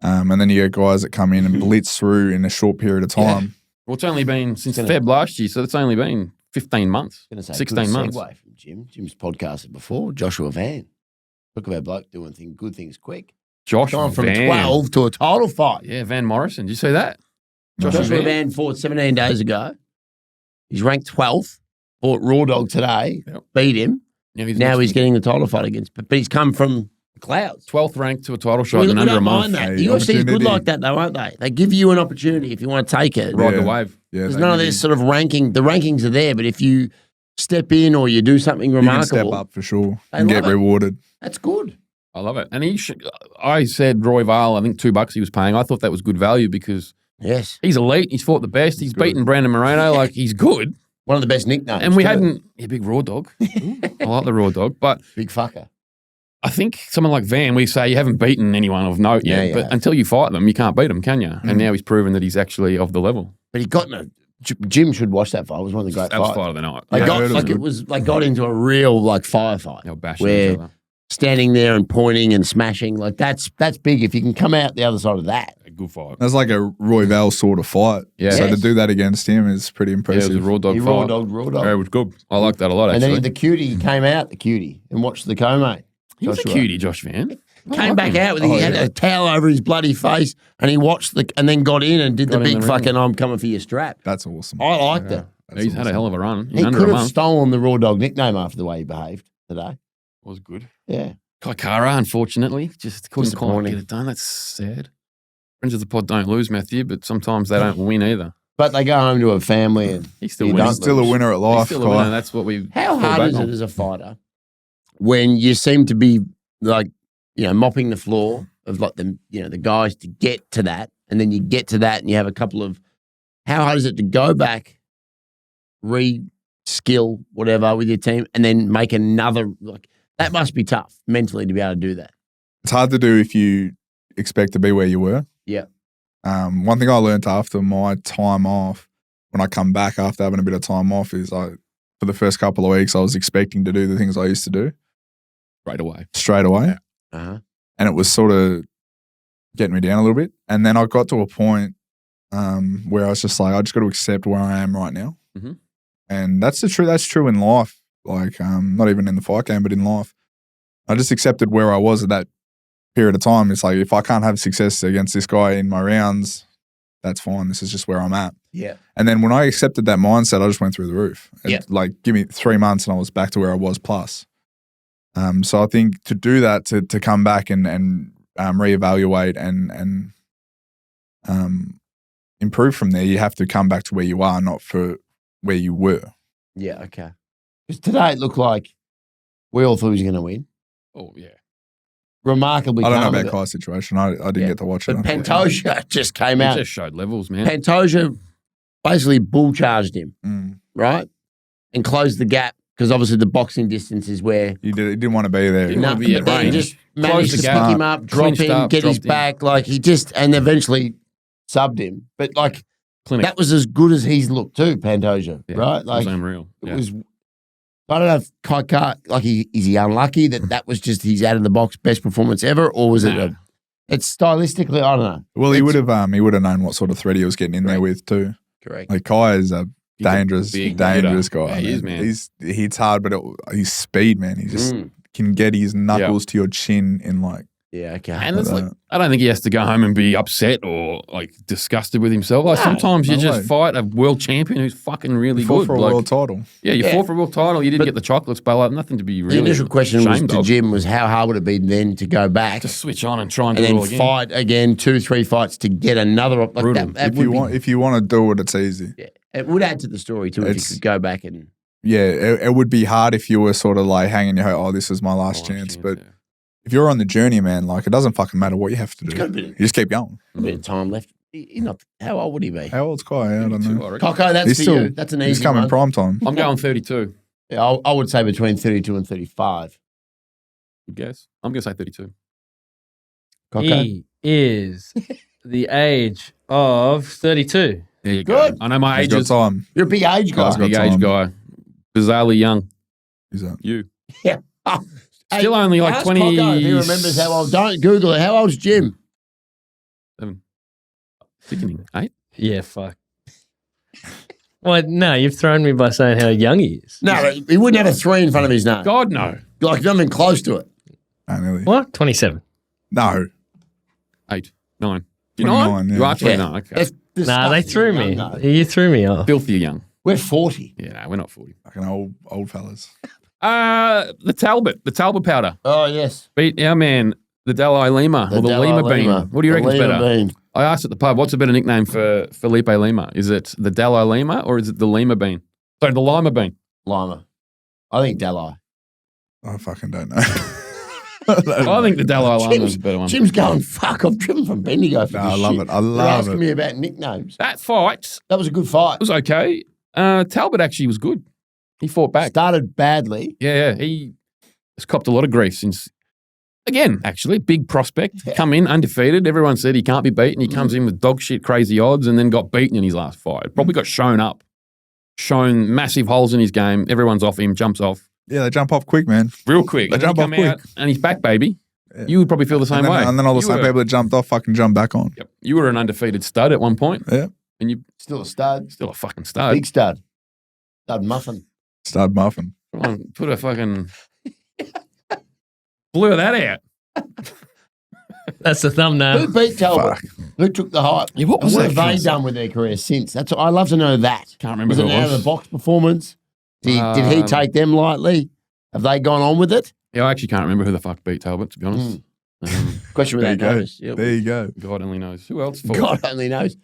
Yeah. And then you get guys that come in and blitz through in a short period of time. Yeah. Well, it's only been since Feb last year, so it's only been 15 months, 16 months. Segue from Jim. Jim's podcasted before. Joshua Van. Look at our bloke doing good things quick. Gone from 12 to a title fight. Yeah, Van Morrison. Did you see that? Joshua Van fought 17 days ago. He's ranked 12th. Fought Raw Dog today. Yep. Beat him. Now he's getting the title fight against. But he's come from the clouds. 12th ranked to a title shot in under a month. That. The UFC is good like that, though, aren't they? They give you an opportunity if you want to take it. Ride the wave. Yeah, there's none of this sort of ranking. The rankings are there, but if you step in or you do something remarkable, you can step up for sure and get rewarded. That's good. I love it. And I said Roy Vale, I think $2 he was paying. I thought that was good value because he's elite. He's fought the best. He's beaten Brandon Moreno. Like, he's good. One of the best nicknames. And we hadn't – big raw dog. I like the raw dog. But big fucker. I think someone like Van, we say you haven't beaten anyone of note yet. But until you fight them, you can't beat them, can you? And now he's proven that he's actually of the level. But he got in a – Jim should watch that fight. It was one of the great fights. Fight of the night. They got into a real, like, firefight. They'll bash each other. Standing there and pointing and smashing, like that's big. If you can come out the other side of that, a good fight. That's like a Roy Val sort of fight. Yeah. So to do that against him is pretty impressive. Yeah, it was a raw dog fight. Raw dog. Yeah, it was good. I like that a lot. Actually. And then the cutie came out, and watched the co-mate. He was a cutie, Josh Van. Came back out with he had a towel over his bloody face, and he watched and then got in and did the big fucking "I'm coming for your strap." That's awesome. I liked it. He's had a hell of a run. He could have stolen the Raw Dog nickname after the way he behaved today. It was good. Yeah. Kaikara, unfortunately, just couldn't quite get it done. That's sad. Friends of the pod don't lose, Matthew, but sometimes they don't win either. But they go home to a family and he's still winning. He's still a winner at life. He's still a winner. That's what we. How hard is it as a fighter when you seem to be like, mopping the floor of like the guys to get to that, and then you get to that and you have a couple of. How hard is it to go back, re-skill whatever with your team, and then make another like? That must be tough mentally to be able to do that. It's hard to do if you expect to be where you were. Yeah. One thing I learned after my time off, when I come back after having a bit of time off, is for the first couple of weeks, I was expecting to do the things I used to do. Straight away. Uh-huh. And it was sort of getting me down a little bit. And then I got to a point where I was just like, I just got to accept where I am right now. Mm-hmm. And that's true in life. Like, not even in the fight game, but in life. I just accepted where I was at that period of time. It's like, if I can't have success against this guy in my rounds, that's fine. This is just where I'm at. Yeah. And then when I accepted that mindset, I just went through the roof. Yeah. Like, give me 3 months and I was back to where I was plus. So I think to do that, to come back and reevaluate and improve from there, you have to come back to where you are, not for where you were. Yeah, okay. Because today it looked like we all thought he was going to win. Oh, yeah. Remarkably I don't know about Kai's situation. I didn't get to watch it. But Pantoja just came out. He just showed levels, man. Pantoja basically bull charged him, right? And closed the gap because obviously the boxing distance is where... He didn't want to be there. Didn't want to be at range. He just managed to pick him up, drop him, get his back. Like and eventually subbed him. But like that was as good as he's looked too, Pantoja, right? Like it was unreal. It was... I don't know if Kai, like, is he unlucky that was just his out of the box best performance ever, or was it? It's stylistically, I don't know. Well, he would have known what sort of threat he was getting in there with too. Correct. Like Kai is a dangerous guy. Yeah, he is, man. He hits hard, but his speed, man. He just can get his knuckles to your chin in like. Yeah, okay. And it's like, I don't think he has to go home and be upset or like disgusted with himself. Like sometimes you just fight a world champion who's fucking really good. For a world title. Yeah, you fought for a world title. You didn't get the chocolates, but like nothing to be really. The initial question was to Jim was how hard would it be then to go back, to switch on and try and do then it all again. fight again 2-3 fights to get another. Like that if you want to do it, it's easy. Yeah, it would add to the story too if you could go back and. Yeah, it would be hard if you were sort of like hanging your head. Oh, this is my last chance, but. Yeah. If you're on the journey, man, like it doesn't fucking matter what you have to do. You just keep going. A bit of time left. How old would he be? How old's Kai? I don't know. Coco, that's for you. That's an easy one. He's coming prime time. I'm going 32. Yeah, I would say between 32 and 35. Good guess. I'm going to say 32. Coco? He is the age of 32. There you Good. go. I know my He's age got is time. You're a big age guy. Guy's got big age time. guy. Bizarrely young. Who's that? You. Yeah. Oh, Still only like ask 20. Coco if he remembers how old. Don't Google it. How old's Jim? 7. Sickening. 8? Yeah, fuck. Well, no, you've thrown me by saying how young he is. No, he wouldn't have a 3 in front of his name. God, no. Like not even close to it. No, nearly. What? 27. No. 8. 9. 29, yeah. You are 29. Okay. That's Nah, they disgusting threw me. young, though. You threw me off. Filthy young. We're 40. Yeah, no, we're not 40. Fucking old fellas. The Talbot powder. Oh, yes. Beat our man, the Dalai Lima, or the Dalai Lima bean. Lima. What do you The reckon's Lima better? bean. I asked at the pub, what's a better nickname for Felipe Lima? Is it the Dalai Lima or is it the Lima bean? Sorry, the Lima bean. Lima. I think Dalai. I fucking don't know. I think the Dalai Lima is a better one. Jim's going, fuck, I've driven from Bendigo for No, this I love shit. it. I They're love asking it. me about nicknames. That fight That was a good fight. was okay. Talbot actually was good. He fought back. Started badly. Yeah. He has copped a lot of grief since, again, actually, big prospect. Yeah. Come in undefeated. Everyone said he can't be beaten. He comes in with dog shit crazy odds and then got beaten in his last fight. Probably got shown up, shown massive holes in his game. Everyone's off him, jumps off Yeah, they jump off quick, man. real quick. They And then jump he off come quick. out and he's back, baby. Yeah. You would probably feel the same way. And then all the You same were- people that jumped off fucking jump back on. Yep. You were an undefeated stud at one point. Yeah. And you're Still a stud. still a fucking stud. Big stud. Stud muffin. Start muffin. Come on, put a fucking blur that out. That's the Who thumbnail. beat Talbot? Fuck. Who took the hype? Yeah, what was And that have they kid's- done with their career since? That's I'd love to know that. Can't remember Was who it it an out of was. the box performance? Did he take them lightly? Have they gone on with it? Yeah, I actually can't remember who the fuck beat Talbot, to be honest. Question There you without go. notice. Yeah, There you go. God only knows. Who else fought? God only knows.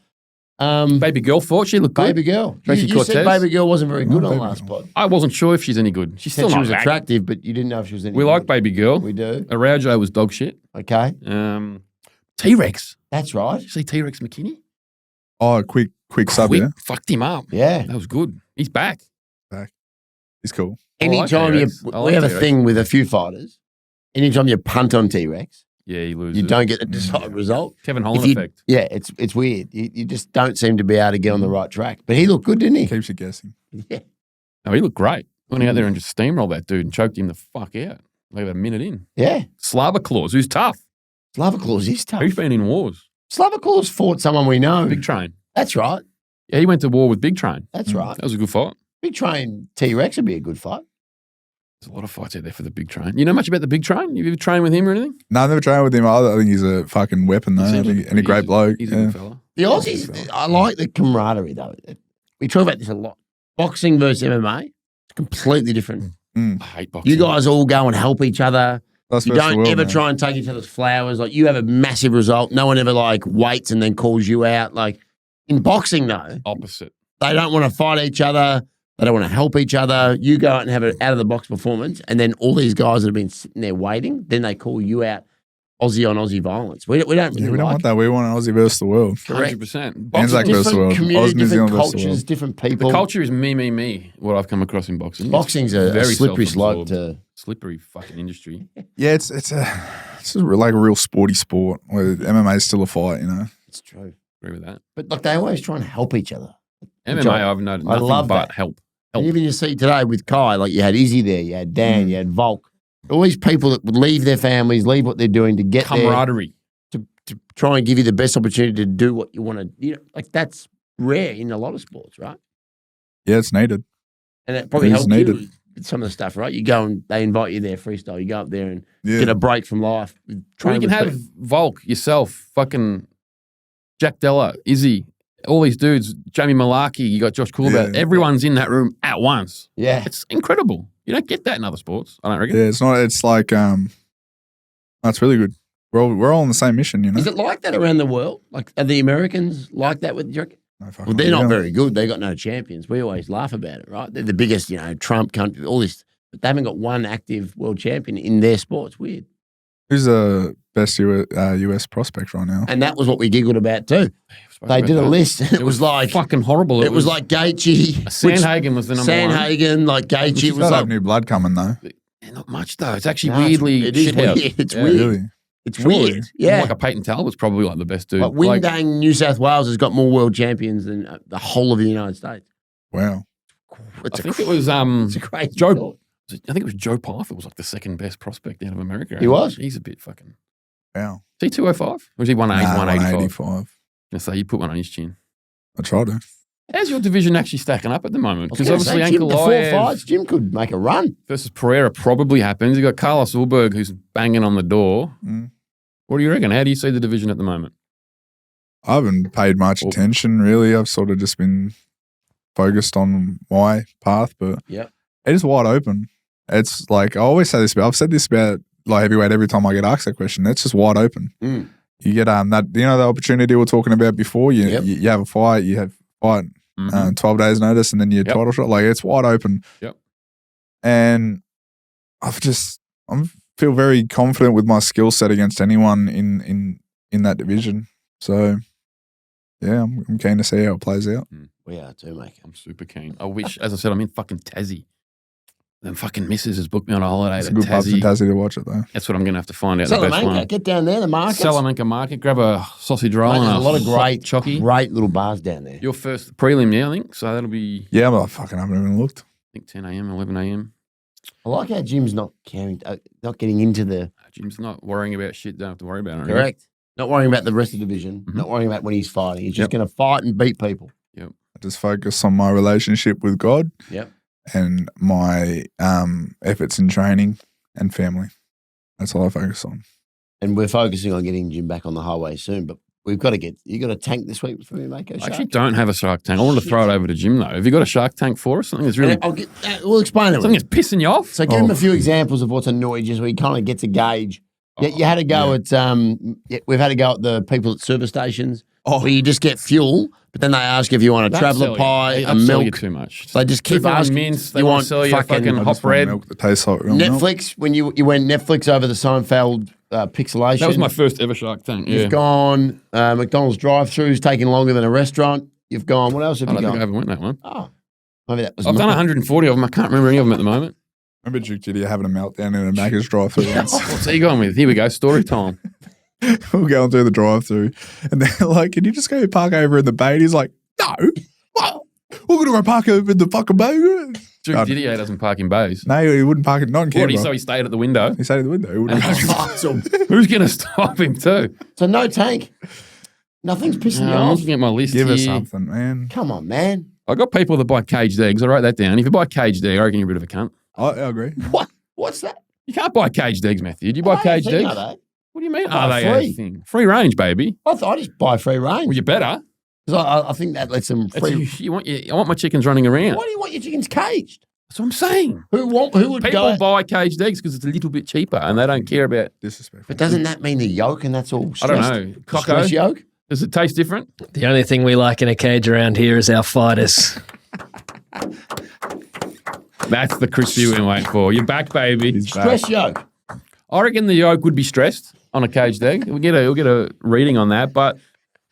Baby girl fought. She looked good. Baby girl. Tracy You said Cortez. baby girl wasn't very good Oh, on Baby last Girl. pod. I wasn't sure if she's any good. She's Said still she not was back. attractive, but you didn't know if she was any We good. like Baby Girl. We do. Araujo was dog shit. Okay. T-Rex. That's right. Did you see T-Rex McKinney? Oh, quick sub, We yeah. fucked him up. Yeah. That was good. He's back. He's cool. I like Anytime T-Rex. I we like have a T-Rex. thing with a few fighters. Anytime you punt on T-Rex, Yeah, he loses. you don't get the desired result. Kevin If Holland you- effect. Yeah, it's weird. You just don't seem to be able to get on the right track. But he looked good, didn't he? Keeps you guessing. Yeah. No, he looked great. Went out there and just steamrolled that dude and choked him the fuck out. Like a minute in. Yeah. Slava Claus, who's tough. Slava Claus is tough. Who's been in wars? Slava Claus fought someone we know. Big Train. That's right. Yeah, he went to war with Big Train. That's right. That was a good fight. Big Train T-Rex would be a good fight. There's a lot of fights out there for the Big Train. You know much about the Big Train? You ever trained with him or anything? No, I've never trained with him either. I think he's a fucking weapon, though. He I seems think, like and a great bloke. He's a Yeah. good fella. The Aussies, I like the camaraderie though. We talk about this a lot. Boxing versus MMA, it's completely different. I hate boxing. You guys all go and help each other. That's You versus the don't world, ever man. try and take each other's flowers. Like you have a massive result. No one ever like waits and then calls you out. Like in boxing though, Opposite. they don't want to fight each other. They don't want to help each other. You go out and have an out of the box performance, and then all these guys that have been sitting there waiting, then they call you out Aussie on Aussie violence. We don't Yeah, really we don't like want that. We want an Aussie versus the world. Correct. 100%. Anzac Boxing, versus the world. different Aus, communities, New different Zealand versus the cultures, world. different the people. culture is me, what I've come across in boxing. It's Boxing's a very slippery slope self-absorbed. to. Slippery fucking industry. Yeah, it's like a real sporty sport where MMA is still a fight, you know. It's true. Agree with that. But like they always try and help each other. MMA, I've noticed I nothing love but that. help. And even you see today with Kai, like you had Izzy there, you had Dan, you had Volk. All these people that would leave their families, leave what they're doing to get there Camaraderie. to try and give you the best opportunity to do what you want to. You know, like that's rare in a lot of sports, right? Yeah, it's needed. And it probably It is helps needed. you with some of the stuff, right? You go and they invite you there freestyle. You go up there and Yeah. get a break from life. Well, train you can with have people. Volk, yourself, fucking Jack Della, Izzy, all these dudes, Jamie Malarkey, you got Josh Coolbert. Yeah. Everyone's in that room at once. Yeah. It's incredible. You don't get that in other sports, I don't reckon. Yeah, it's not. It's like that's really good. We're all on the same mission, you know. Is it like that around the world? Like are the Americans like that with your? No fucking Well, they're not idea. very good. They got no champions. We always laugh about it, right? They're the biggest, Trump country, all this, but they haven't got one active world champion in their sport. It's weird. Who's the best US prospect right now? And that was what we giggled about too. Spoke They about did a that. list. And it was like fucking horrible. it was like Gaethje, Sandhagen was the number one. Sandhagen, like Gaethje She's was got to like have new blood coming though. Yeah, not much though. It's actually No, weirdly it is shithouse. weird. It's Yeah. weird. Really? It's weird. Yeah. Like a Peyton Talbot's probably like the best dude. Like Windang, New South Wales has got more world champions than the whole of the United States. Wow. I think it was it's a crazy Joe. thought. I think it was Joe Pyfer was like the second best prospect out of America. He was? He's a bit fucking. Wow. Is he 205? Or was he 180? 185? 185. I say you put one on his chin. I try to. How's your division actually stacking up at the moment? Because obviously Jim, the 4 Ankalaev fights, Jim could make a run. versus Pereira probably happens. You got Carlos Ulberg who's banging on the door. Mm. What do you reckon? How do you see the division at the moment? I haven't paid much attention, really. I've sort of just been focused on my path, but it is wide open. It's like, I always say this, but I've said this about light heavyweight every time I get asked that question. It's just wide open. Mm. You get that, the opportunity we were talking about before. You have a fight, you have a fight, 12 days notice, and then your title shot. Like, it's wide open. Yep. And I feel very confident with my skill set against anyone in that division. So, yeah, I'm keen to see how it plays out. We are too, mate. I'm super keen. I wish, as I said, I'm in fucking Tassie. Them fucking missus has booked me on a holiday It's to a good pub in Tassie. Tassie to watch it, though. That's what I'm going to have to find out. The best Salamanca, one. get down there, the market. Salamanca Market, grab a sausage roll Mate, and there's a lot of hot chocky. great little bars down there. Your first prelim, yeah, I think. So that'll be, Yeah, but I fucking haven't even looked. I think 10 a.m., 11 a.m. I like how Jim's not getting into the Jim's not worrying about shit. Don't have to worry about it. correct. Not worrying about the rest of the division. Not worrying about when he's fighting. He's just going to fight and beat people. Yep. I just focus on my relationship with God. Yep. And my efforts in training and family. That's all I focus on. And we're focusing on getting Jim back on the highway soon, but you got a tank this week before we make a I shark. actually don't have a shark tank. I want to throw it over to Jim, though. Have you got a shark tank for us? Something that's really, We'll explain it. something that's pissing you off? So give him a few examples of what's annoyed you so he kind of gets a gauge. You had to go at we've had to go at the people at service stations where you just get fuel, but then they ask if you want a traveller pie, a sell you milk. too much. They just keep People want asking. mince, they you want want to sell you fucking I hot just want bread. milk that tastes like real milk. Netflix, when you went Netflix over the Seinfeld pixelation. That was my first ever shark tank. Yeah. You've gone McDonald's drive-throughs taking longer than a restaurant. You've gone. What else have I you don't think I gone? haven't went that one. Oh, maybe that was. I've done 140 of them. I can't remember any of them at the moment. Remember Duke Diddy having a meltdown in a Macca's drive-through once? What's he going with? Here we go. Story time. We're going through the drive-through, and they're like, "Can you just go park over in the bay?" And he's like, "No, what? We're going to go park over in the fucking bay." Duke Didier doesn't park in bays. No, he wouldn't park it. Not in Canberra. So he stayed at the window. He stayed at the window. He wouldn't Who's going to stop him too? So no tank. Nothing's pissing you I'm off. looking at my list Give here. us something, man. Come on, man. I got people that buy caged eggs. I wrote that down. If you buy caged egg, I reckon you're a bit of a cunt. I agree. What? What's that? You can't buy caged eggs, Matthew. Do you buy caged eggs? What do you mean? Oh, Are they free. a thing? Free range, baby. I thought I just buy free range. Well, you better. Because I think that lets them free. I want my chickens running around. Why do you want your chickens caged? That's what I'm saying. Who would People go? buy caged eggs because it's a little bit cheaper and they don't care about. Disrespectful. But doesn't that mean the yolk and that's all I don't stressed? know. Coco? Stress yolk? Does it taste different? The only thing we like in a cage around here is our fighters. That's the crispy we've been waiting for. You're back, baby. He's back. Stress yolk. I reckon the yolk would be stressed on a caged egg. We'll get a reading on that. But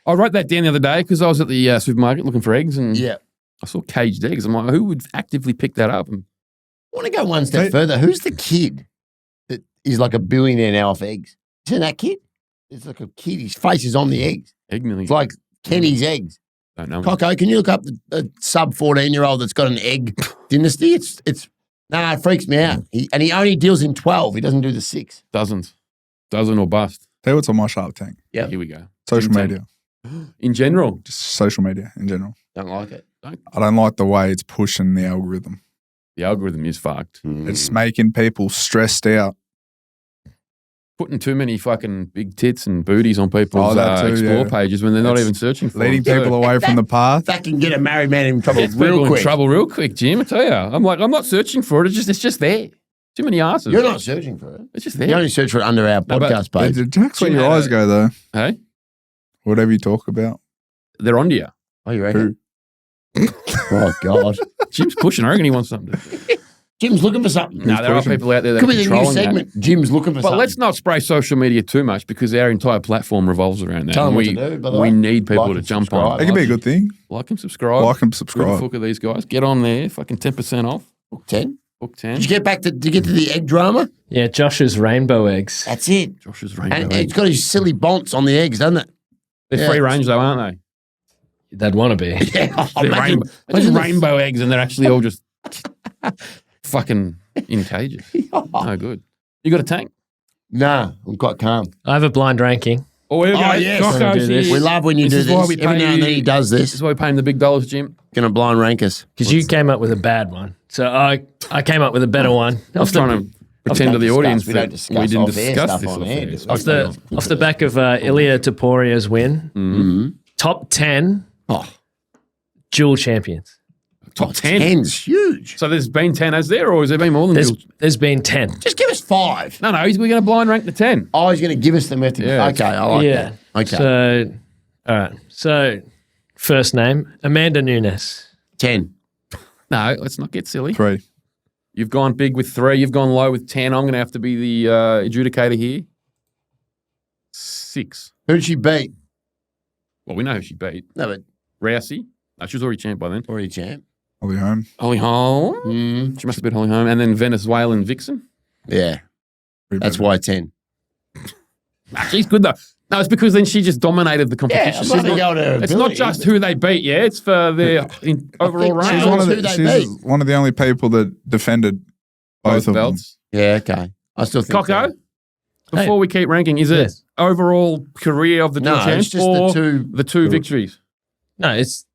I wrote that down the other day because I was at the supermarket looking for eggs and Yeah. I saw caged eggs. I'm like, who would actively pick that up? I want to go one step further. Who's the kid that is like a billionaire now off eggs? Isn't that kid? It's like a kid. His face is on the eggs. Egg milling. It's like Kenny's eggs. Don't know. Coco, can you look up the sub 14-year-old that's got an egg dynasty? It freaks me out. He only deals in 12. He doesn't do the 6. Dozen or bust. Tell you what's on my Shark Tank. Yeah. Here we go. Social media. In general. Just social media in general. Don't like it. I don't like the way it's pushing the algorithm. The algorithm is fucked. It's making people stressed out. Putting too many fucking big tits and booties on people's explore pages when they're not even searching for leading them. people away from the path. That can get a married man in trouble Gets real people quick. in trouble real quick, Jim. I tell you. I'm not searching for it. It's just there. Too many asses. You're not searching for it. It's just there. You only search for it under our podcast page. That's where your eyes go, though. Hey? Whatever you talk about. They're onto you. Oh, you reckon? Oh, God. Jim's pushing. I reckon he wants something. Jim's looking for something. No, there are people out there that Could are be the new controlling segment. that. Jim's looking for But something. let's not spray social media too much because our entire platform revolves around that. Tell them And what to do, by the way. we need people Like to and jump subscribe. on. It can be a good thing. Like and subscribe. Like and Who the subscribe. fuck are these guys? Get on there. Fucking 10% off. 10? Book 10. Did you get to the egg drama? Yeah, Josh's rainbow eggs. That's it. Josh's rainbow And eggs. it's got his silly bonts on the eggs, doesn't it? They're free range though, aren't They'd want to be. Yeah. they? They're rainbow eggs and they're actually all just fucking in cages. No good. You got a tank? Nah, I'm quite calm. I have a blind ranking. Oh, here we go. yes. Jocko's here. We love when you do is why this. we Every pay now and then you- he does This is this. why we pay him the big dollars, Jim. Gonna blind rank us. Because you came up with a bad one. So I came up with a better one. I was trying to pretend to the audience that we didn't discuss this off air. Off the back of Ilia Topuria's win, Mm-hmm. top 10 Oh, dual champions. Top 10. 10's huge. So there's been 10, has there, or has there been more than There's, two? there's been 10. Just give us 5. No, we're going to blind rank the 10. Oh, he's going to give us them. Yeah. Okay, I like that. Okay. So, all right. So, first name, Amanda Nunes. 10. No, let's not get silly. 3. You've gone big with 3. You've gone low with 10. I'm going to have to be the adjudicator here. 6. Who did she beat? Well, we know who she beat. No, but Rousey. No, she was already champ by then. already champ. Holly Holm. Holly Holm. Mm. She must have beat Holly Holm. And then Venezuelan Vixen. Yeah, that's why 10. She's good, though. No, it's because then she just dominated the competition. Yeah, I'm not gonna go to her It's not ability, just but- who they beat, yeah. It's for their overall she's rank. one of the- who they She's one of the only people that defended both of belts. Yeah, okay. I still think Coco, so. before we keep ranking, is it Yes. overall career of the dual No, champs it's just or the two. the 2 victories? No, it's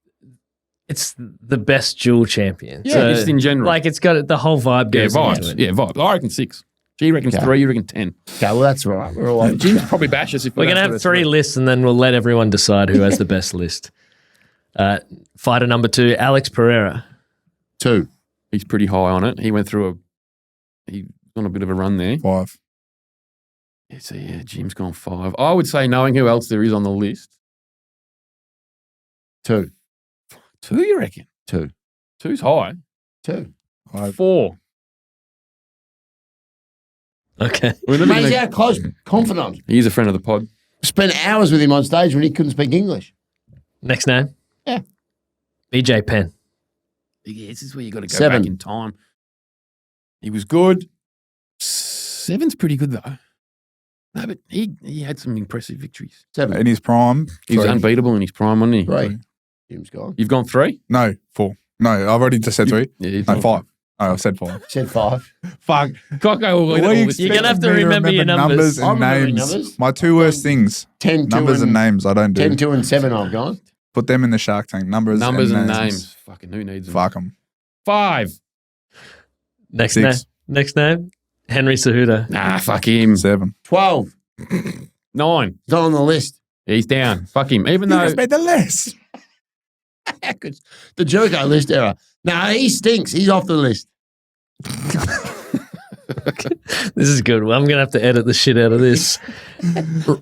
the best dual champion. Yeah, So, just in general. like it's got the whole vibe Yeah, goes into vibes. it. Yeah, vibes. I reckon 6. She reckons Okay. 3, you reckon 10. Okay, well, that's all right. We're all over. Jim's probably bash us if We're going to have 3 lists and then we'll let everyone decide who has the best list. Fighter number 2, Alex Pereira. 2. He's pretty high on it. He went through he's on a bit of a run there. 5. Yeah, so yeah, Jim's gone 5. I would say knowing who else there is on the list. 2. 2, you reckon? 2. 2's high. 2. 4. Okay. Mate, he's our close confidant. He's a friend of the pod. Spent hours with him on stage when he couldn't speak English. Next name? Yeah. BJ Penn. Yeah, this is where you got to go 7. back in time. He was good. 7's pretty good though. No, but he had some impressive victories. 7. In his prime. He was 3. unbeatable in his prime, wasn't he? 3. Jim's gone. You've gone 3? No, 4. No, I've already just said 3. Yeah, No, 5. No, I've said 5. Said 5. Fuck. Coco will What do you You're gonna have to expect me remember your numbers. and I'm remembering names. numbers. My 2 worst things. 10, 2, Numbers and names I don't do. 10, 2, and 7 I've gone. Put them in the Shark Tank. Numbers and names. Fucking who needs them? Fuck them. 5. Next 6. name? Next name? Henry Cejudo. Nah, fuck him. 7. 12. 9. He's not on the list. He's down. Fuck him. Even though made the list. The Jericho list error. No, he stinks. He's off the list. This is good. Well, I'm going to have to edit the shit out of this.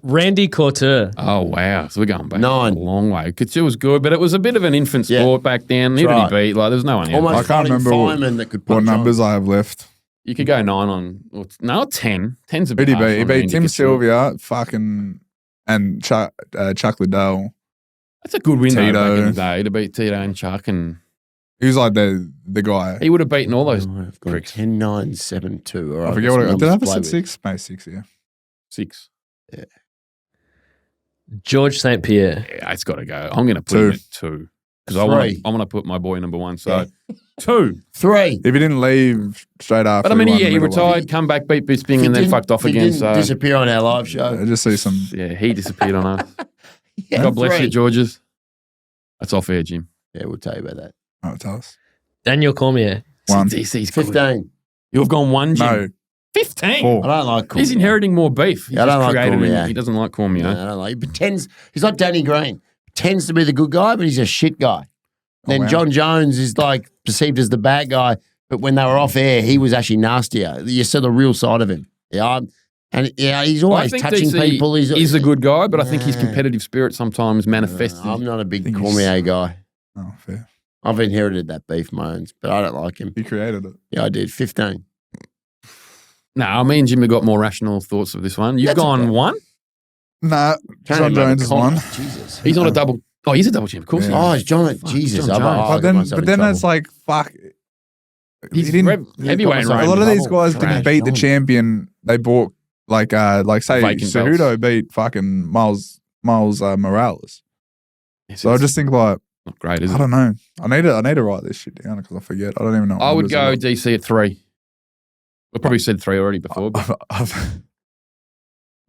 Randy Couture. oh wow, so we're going back 9. a long way. Couture was good, but it was a bit of an infant Yeah. sport back then. Who did right. he beat? Like there was no one else. Almost I can't fighting remember firemen that could What punch numbers I have left? You could go 9 on. No, 10. 10's a Who bit. did he harsh beat? He on beat Randy Tim Couture. Sylvia, fucking, and Chuck Liddell. That's a good win though, Tito. back in the day to beat Tito and Chuck, and He was like the guy. he would have beaten all those on. I've got pricks. 10, 9, 7, 2. All right, I forget what I got. did. I have a set 6? Maybe 6, yeah. 6. George St. Pierre. Yeah, it's got to go. I'm going to put 2. him at 2 because I want 3. to put my boy number 1. So 2. 3. If he didn't leave straight after. But I mean, won yeah, the he middle one. retired, come back, beat Bisping, He and then didn't- fucked off he again. didn't So disappear on our live show. I just see some. yeah, he disappeared on us. Yeah, God bless 3. you, Georges. That's off air, Jim. Yeah, we'll tell you about that. Oh, tell us. Daniel Cormier. 1. DC's good. 15. You've gone 1, Jim. No. 15. 4. I don't like Cormier. He's inheriting more beef. He's Yeah, I don't just like created Cormier. He doesn't like Cormier. No, I don't like. He pretends he's like Danny Green. Pretends to be the good guy, but he's a shit guy. Then wow. John Jones is like perceived as the bad guy, but when they were off air, he was actually nastier. You saw the real side of him. Yeah, and yeah, he's I always think touching DC people. He's a good guy, but I think his Nah. competitive spirit sometimes manifests. I'm not a big think he's- Cormier guy. Oh, fair. I've inherited that beef my own, but I don't like him. He created it. Yeah, I did. 15. No, me and Jimmy got more rational thoughts of this one. You've That's gone okay. 1. Nah, Can't John even Jones is make a 1. comment. Jesus. He's not a double. Oh, he's a double champ, of course. Yeah. he is. Oh, it's John. Fuck, Jesus. John I'll Jones. get But then myself in it's trouble. like, fuck. He's didn't. heavyweight. A lot of these guys Trash, didn't beat the champion. They bought like say Vacant Cejudo belts. beat fucking Miles Morales. It's So I just think like not great, is it? I don't know. I need to write this shit down because I forget. I don't even know. What I would numbers go DC at 3. We probably said 3 already before. But I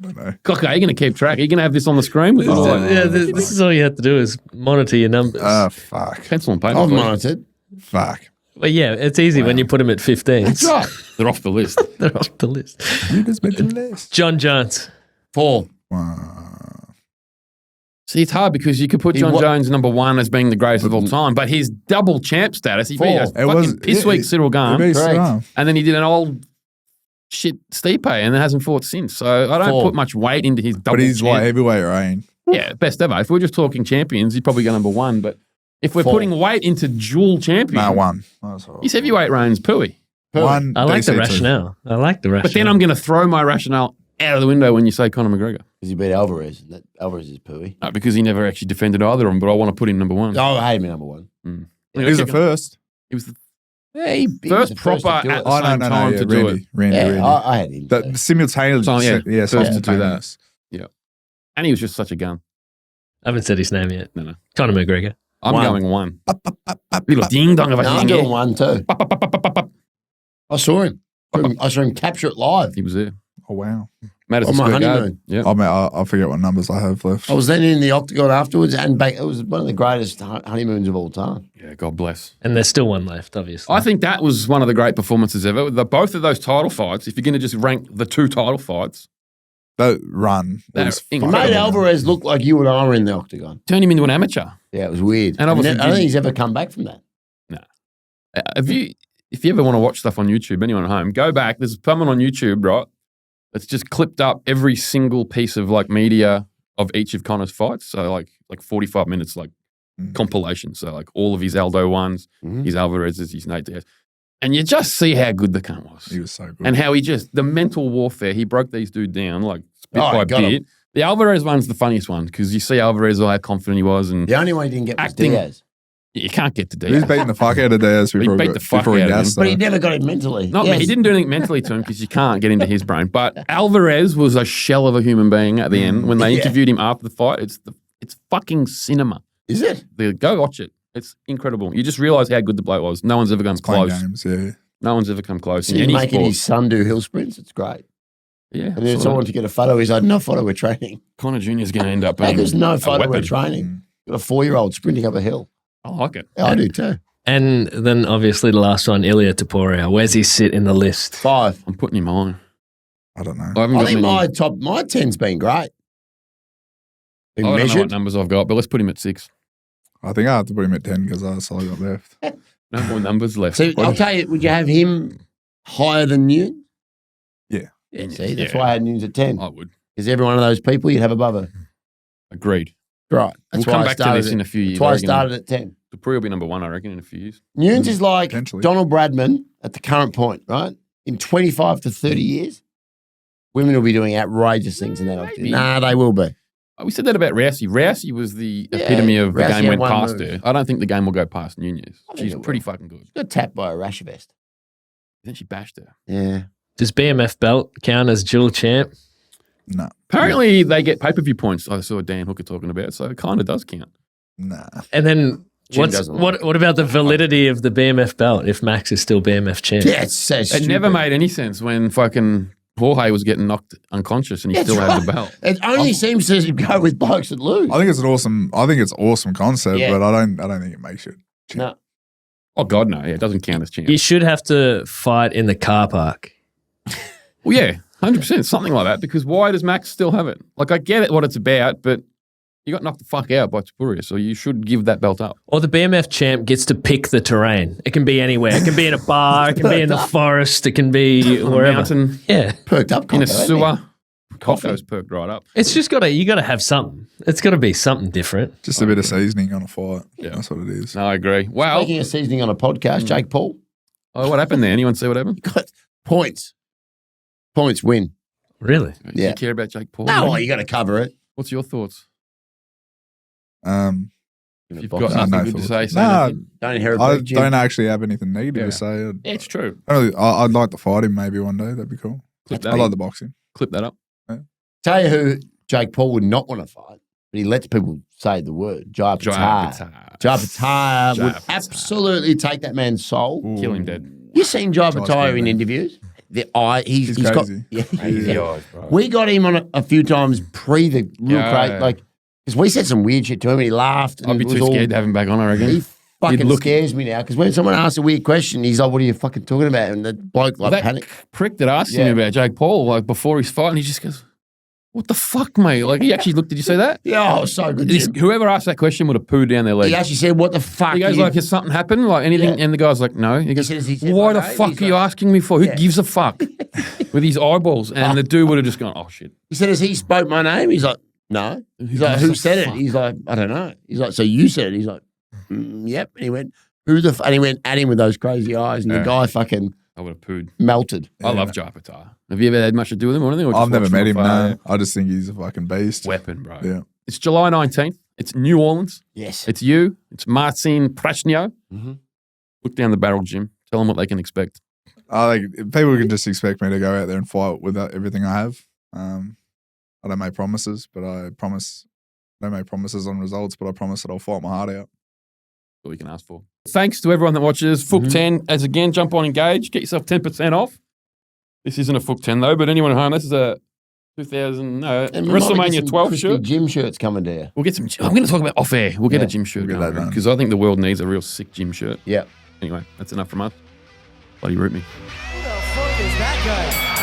don't know. okay, you're going to keep track. Are you going to have this on the screen? With This is all you have to do is monitor your numbers. Fuck. pencil and paper. I've please. monitored. Fuck. Well, yeah, it's easy when you put them at 15. That's right. They're off the list. They're off the list. You just mentioned this. John Jones. 4. See, it's hard because you could put He John wa- Jones number 1 as being the greatest of all time, but his double champ status, he beat a Four. fucking piss weak Cyril Gahn, Correct. and then he did an old shit Stipe, and then hasn't fought since. So I don't 4. put much weight into his double But he's champ. like heavyweight reign. Yeah, best ever. If we're just talking champions, he'd probably go number 1, but if we're 4. putting weight into dual champion, Nah, 1. That's all right. his heavyweight reign's pooey. 1. I like the DC2. rationale. I like the rationale. But then I'm going to throw my rationale out of the window when you say Conor McGregor. Because he beat Alvarez. And Alvarez is pooey. No, because he never actually defended either of them, but I want to put him number 1. Oh, I hate him number 1. He's the first. He was the Yeah, he first was the first proper to do at it. the same time to do it. Randy. Yeah, I had him. That simultaneously. So, yeah, first to do that. simultaneous. And he was just such a gun. I haven't said his name yet. No. Conor McGregor. I'm 1. going 1. Little ding dong of a No, I'm ding. doing 1 too. I saw him. I saw him capture it live. He was there. Oh, wow. Madison On my Square Garden. honeymoon. Yeah. I mean, I forget what numbers I have left. I was then in the octagon afterwards and back. It was one of the greatest honeymoons of all time. Yeah, God bless. And there's still one left, obviously. I think that was one of the great performances ever. Both of those title fights, if you're going to just rank the 2 title fights, That run That was He He Incredible. made Alvarez look like you and I were in the octagon. turn him into an amateur. Yeah, it was weird. And obviously I don't think he's ever come back from that. If you ever want to watch stuff on YouTube, anyone at home, go back. There's someone on YouTube, right? It's just clipped up every single piece of like media of each of Conor's fights. So like 45 minutes, like compilation. So like all of his Aldo ones, his Alvarez's, his Nate Diaz. And you just see how good the cunt was. He was so good. And how the mental warfare, he broke these dudes down like bit by got bit. him. The Alvarez one's the funniest one because you see Alvarez, how confident he was. And The only one he didn't get was Acting. Diaz. you can't get to He was Diaz. beating the fuck out of Diaz before beat the fuck before he out of gassed. But he though. never got him mentally. Not Yes. he didn't do anything mentally to him because you can't get into his brain. But Alvarez was a shell of a human being at the end. When they Yeah. interviewed him after the fight, it's fucking cinema. Is it? Go watch it. It's incredible. You just realize how good the bloke was. No one's ever come Playing close. games, yeah. No one's ever come close So in he's any making sport. his son do hill sprints. It's great. Yeah, And then absolutely. someone to get a photo. He's like, no photo, we're training. Conor Jr.'s going to end up Like, being there's no a photo, we're weapon. training. Got a 4-year-old sprinting up a hill. I like it. Yeah, I do too. And then obviously the last one, Ilia Topuria. Where's he sit in the list? 5. I'm putting him on. I don't know. I haven't I got think many. my 10's been great. Been I don't know what measured. numbers I've got, but let's put him at 6. I think I have to put him at 10 because that's all I got left. No more numbers left. So I'll tell you, would you have him higher than Newton? Yeah. Yeah, see, that's Yeah. why I had Newton's at 10. I would. Because every one of those people you'd have above her. Agreed. Right. That's We'll why come I back to started this it. in a few years. That's why I reckon. started at 10. Topuria will be number 1, I reckon, in a few years. Newton's is like Potentially. Donald Bradman at the current point, right? In 25 to 30 years, women will be doing outrageous things in that octagon. Maybe. Nah, they will be. Oh, we said that about Rousey. Rousey was the Yeah, epitome of the Rousey game had went one past move. her. I don't think the game will go past Nunez. I think She's it pretty will. fucking good. Got tapped by a rash vest. Then she bashed her. Yeah. Does BMF belt count as dual champ? No. Apparently, they get pay-per-view points. I saw Dan Hooker talking about, so it kind of does count. Nah. And then Jim doesn't like what about the validity of the BMF belt if Max is still BMF champ? Yeah, it's so It stupid. never made any sense when fucking Jorge was getting knocked unconscious and he That's still had the right. belt. It only seems to go with blokes that lose. I think it's an awesome concept, Yeah. but I don't think it makes it. No. Oh, God, no. Yeah, it doesn't count as champ. You should have to fight in the car park. Well, yeah, 100%. Something like that, because why does Max still have it? Like, I get it, what it's about, but you got knocked the fuck out by Topuria, so you should give that belt up. Or the BMF champ gets to pick the terrain. It can be anywhere. It can be in a bar. It can be in the forest. It can be On a wherever. mountain, Yeah. Perked up in a Coco, isn't sewer. Coffee. Coco's perked right up. It's just you got to have something. It's got to be something different. Just a bit of seasoning on a fight. Yeah. That's what it is. No, I agree. he? Well, Making a seasoning on a podcast, Jake Paul. oh, what happened there? Anyone see what happened? Got points. Points win. Really? Do Yeah. you care about Jake Paul? No, well, you got to cover it. What's your thoughts? If you've got nothing good to say, nothing. Don't inherit. I don't actually have anything negative to say. Yeah, it's true. I'd like to fight him maybe one day. That'd be cool. I like the boxing. Clip that up. Yeah. Tell you who Jake Paul would not want to fight, but he lets people say the word. Jai Pattaya would absolutely take that man's soul. Ooh. Kill him dead. You seen Jai Pattaya in interviews? He's crazy. Got, we got him on a few times pre the real craze, like because we said some weird shit to him and he laughed. And I'd be too scared to have him back on, I reckon. He fucking scares me now because when someone asks a weird question, he's like, "What are you fucking talking about?" And the bloke like panic. Prick that asked him about Jake Paul like before his fight, and he just goes, "What the fuck, mate?" Like he actually looked. Did you see that? Yeah, so good. Whoever asked that question would have pooed down their leg. He actually said, "What the fuck?" He goes like, "Has something happened? Like anything?" Yeah. And the guy's like, "No." He goes, "Why the fuck are you asking me for? Who gives a fuck?" With his eyeballs, and the dude would have just gone, "Oh shit." He said, "Has he spoke my name?" He's like, "No." He's like, "Who said it?" He's like, "I don't know." He's like, "So you said it?" He's like, "Yep." And he went, "Who the?" And he went at him with those crazy eyes, and the guy fucking. I would have pooed. Melted. I love Jai Pattaya. Have you ever had much to do with him or anything? Or I've never met him, no. I just think he's a fucking beast. Weapon, bro. Yeah. It's July 19th. It's New Orleans. Yes. It's you. It's Marcin Prashnio. Mm-hmm. Look down the barrel, Jim. Tell them what they can expect. People can just expect me to go out there and fight with everything I have. I don't make promises, but I don't make promises on results, but I promise that I'll fight my heart out. That's all you can ask for. Thanks to everyone that watches. Fook 10, as again, jump on Engage. Get yourself 10% off. This isn't a Fook 10 though, but anyone at home, this is a WrestleMania 12 shirt. Gym shirts coming to you. We'll get some. I'm going to talk about off air. We'll get a gym shirt because I think the world needs a real sick gym shirt. Yeah. Anyway, that's enough from us. Bloody root me. Who the fuck is that guy?